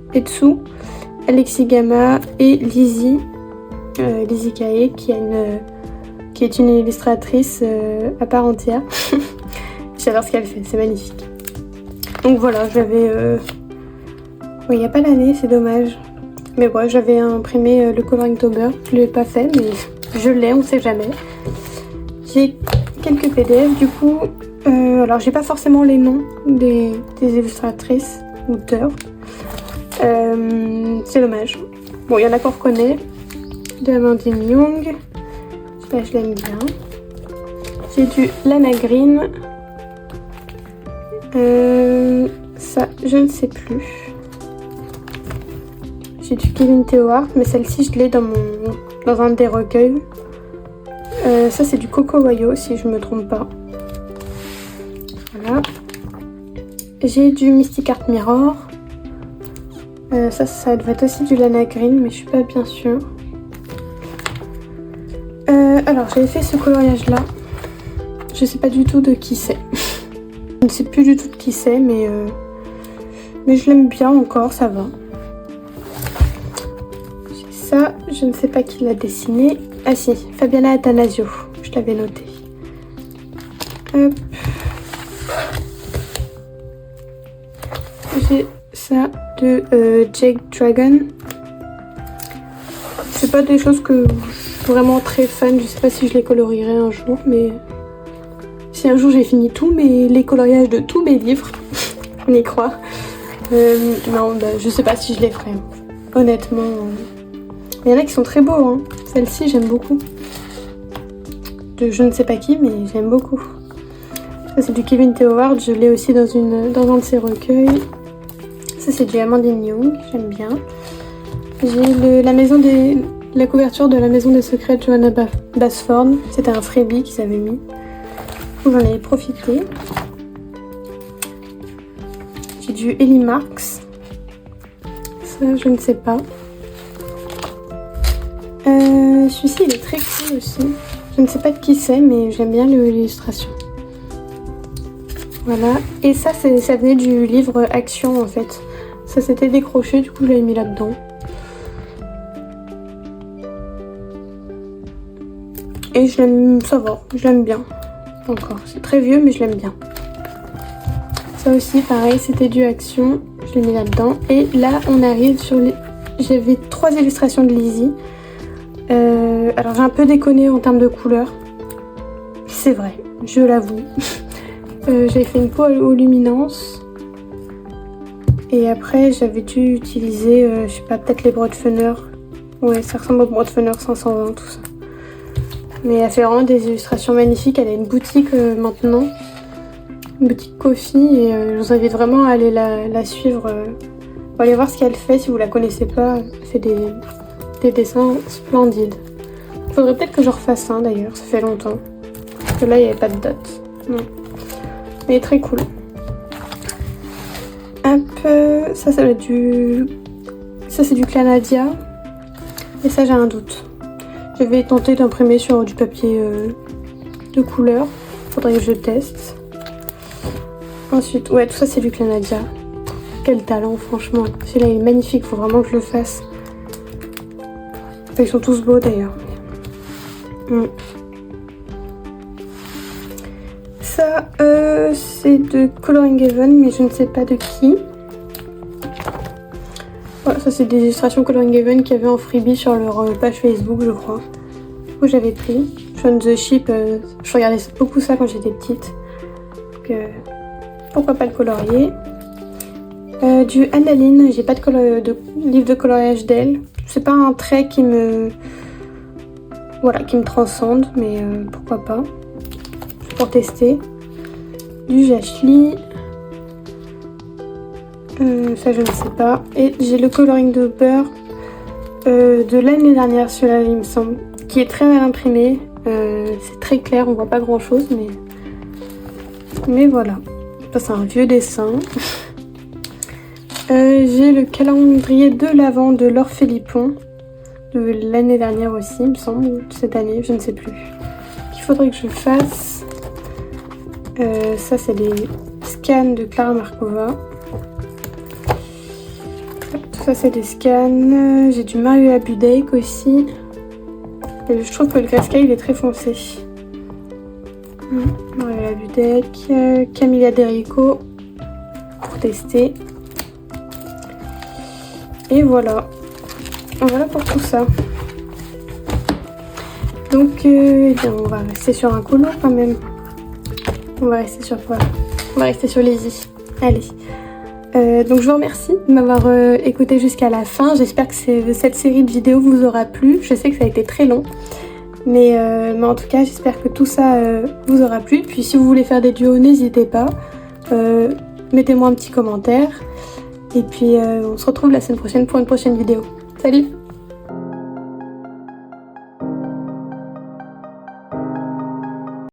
S1: Alexis Gama et Lizzie Kae qui est une illustratrice à part entière. J'adore ce qu'elle fait, c'est magnifique. Donc voilà, j'avais... Oui, il n'y a pas l'année, c'est dommage. Mais ouais, j'avais imprimé le Coloringtober. Je ne l'ai pas fait, mais je l'ai, on ne sait jamais. J'ai quelques PDF, du coup. Alors, j'ai pas forcément les noms des illustratrices, auteurs. C'est dommage. Bon, il y en a qu'on reconnaît. De Amandine Young. Là, je l'aime bien. J'ai du Lana Green. Ça, je ne sais plus. J'ai du Kevin Théohart, mais celle-ci, je l'ai dans un des recueils. Ça, c'est du Coco Wayou, si je me trompe pas. Voilà. J'ai du Mystic Art Mirror. Ça doit être aussi du Lana Green, mais je suis pas bien sûre. Alors, j'avais fait ce coloriage-là. Je sais pas du tout de qui c'est. Je ne sais plus du tout de qui c'est, mais je l'aime bien encore, ça va. Ça, je ne sais pas qui l'a dessiné. Ah si, Fabiana Attanasio, je l'avais noté. Hop. j'ai ça de Jake Dragon. C'est pas des choses que je suis vraiment très fan. Je sais pas si je les colorierai un jour, mais si un jour j'ai fini les coloriages de tous mes livres, on y croit. Non, bah, je sais pas si je les ferai. Honnêtement, il y en a qui sont très beaux. Hein. Celle-ci, j'aime beaucoup. De je ne sais pas qui, mais j'aime beaucoup. Ça, c'est du Kevin T. Howard. Je l'ai aussi dans un de ses recueils. Ça, c'est du Amandine Young. J'aime bien. J'ai la couverture de La Maison des Secrets de Johanna Basford. C'était un freebie qu'ils avaient mis. J'en ai profité. J'ai du Ellie Marks. Ça, je ne sais pas. Celui-ci, il est très cool aussi. Je ne sais pas de qui c'est, mais j'aime bien l'illustration. Voilà. Et ça venait du livre Action, en fait. Ça s'était décroché, du coup, je l'ai mis là-dedans. Et je l'aime, ça va, je l'aime bien. Encore, c'est très vieux, mais je l'aime bien. Ça aussi, pareil, c'était du Action. Je l'ai mis là-dedans. Et là, on arrive sur les... J'avais 3 illustrations de Lizzie. Alors, j'ai un peu déconné en termes de couleurs. C'est vrai, je l'avoue. J'avais fait une peau aux luminances. Et après, j'avais dû utiliser, je sais pas, peut-être les Broadfunner. Ouais, ça ressemble au Broadfunner 520, tout ça. Mais elle fait vraiment des illustrations magnifiques. Elle a une boutique maintenant. Une boutique Ko-fi. Et je vous invite vraiment à aller la suivre. Allez voir ce qu'elle fait si vous la connaissez pas. Elle fait des dessins splendides. Faudrait peut-être que je refasse un d'ailleurs. Ça fait longtemps. Parce que là, il n'y avait pas de date. Non. Mais très cool. Hop. Ça va être du... Ça, c'est du Clanadia. Et ça, j'ai un doute. Je vais tenter d'imprimer sur du papier de couleur. Faudrait que je teste. Ensuite, ouais, tout ça c'est du Clanadia. Quel talent, franchement. Celui-là il est magnifique, faut vraiment que je le fasse. Enfin, ils sont tous beaux d'ailleurs. Ça, c'est de Coloring Haven, mais je ne sais pas de qui. Voilà, ça c'est des illustrations Coloring Haven qu'il y avait en freebie sur leur page Facebook, je crois. Du coup, j'avais pris. Shaun the Sheep, je regardais beaucoup ça quand j'étais petite. Donc, pourquoi pas le colorier. Du Annaline, j'ai pas de livre de coloriage d'elle. C'est pas un trait qui me transcende, mais pourquoi pas. Pour tester. Du Jashly. Ça je ne sais pas. Et j'ai le coloring de beurre de l'année dernière, celui-là il me semble, qui est très mal imprimé. C'est très clair, on voit pas grand chose, mais voilà. Ça c'est un vieux dessin. J'ai le calendrier de l'Avent de Laure Philippon de l'année dernière aussi, il me semble, ou de cette année, je ne sais plus. Il faudrait que je fasse. Ça c'est des scans de Clara Markova. Tout ça c'est des scans. J'ai du Mario Abudek aussi. Et je trouve que le Cascade il est très foncé. Mario Abudek, Camilla Derico pour tester. Et voilà. Voilà pour tout ça. Donc eh bien, on va rester sur un colo quand même. On va rester sur quoi? On va rester sur Lizzie. Allez. Donc je vous remercie de m'avoir écouté jusqu'à la fin. J'espère que cette série de vidéos vous aura plu. Je sais que ça a été très long. Mais en tout cas, j'espère que tout ça vous aura plu. Puis si vous voulez faire des duos, n'hésitez pas. Mettez-moi un petit commentaire. Et puis on se retrouve la semaine prochaine pour une prochaine vidéo. Salut!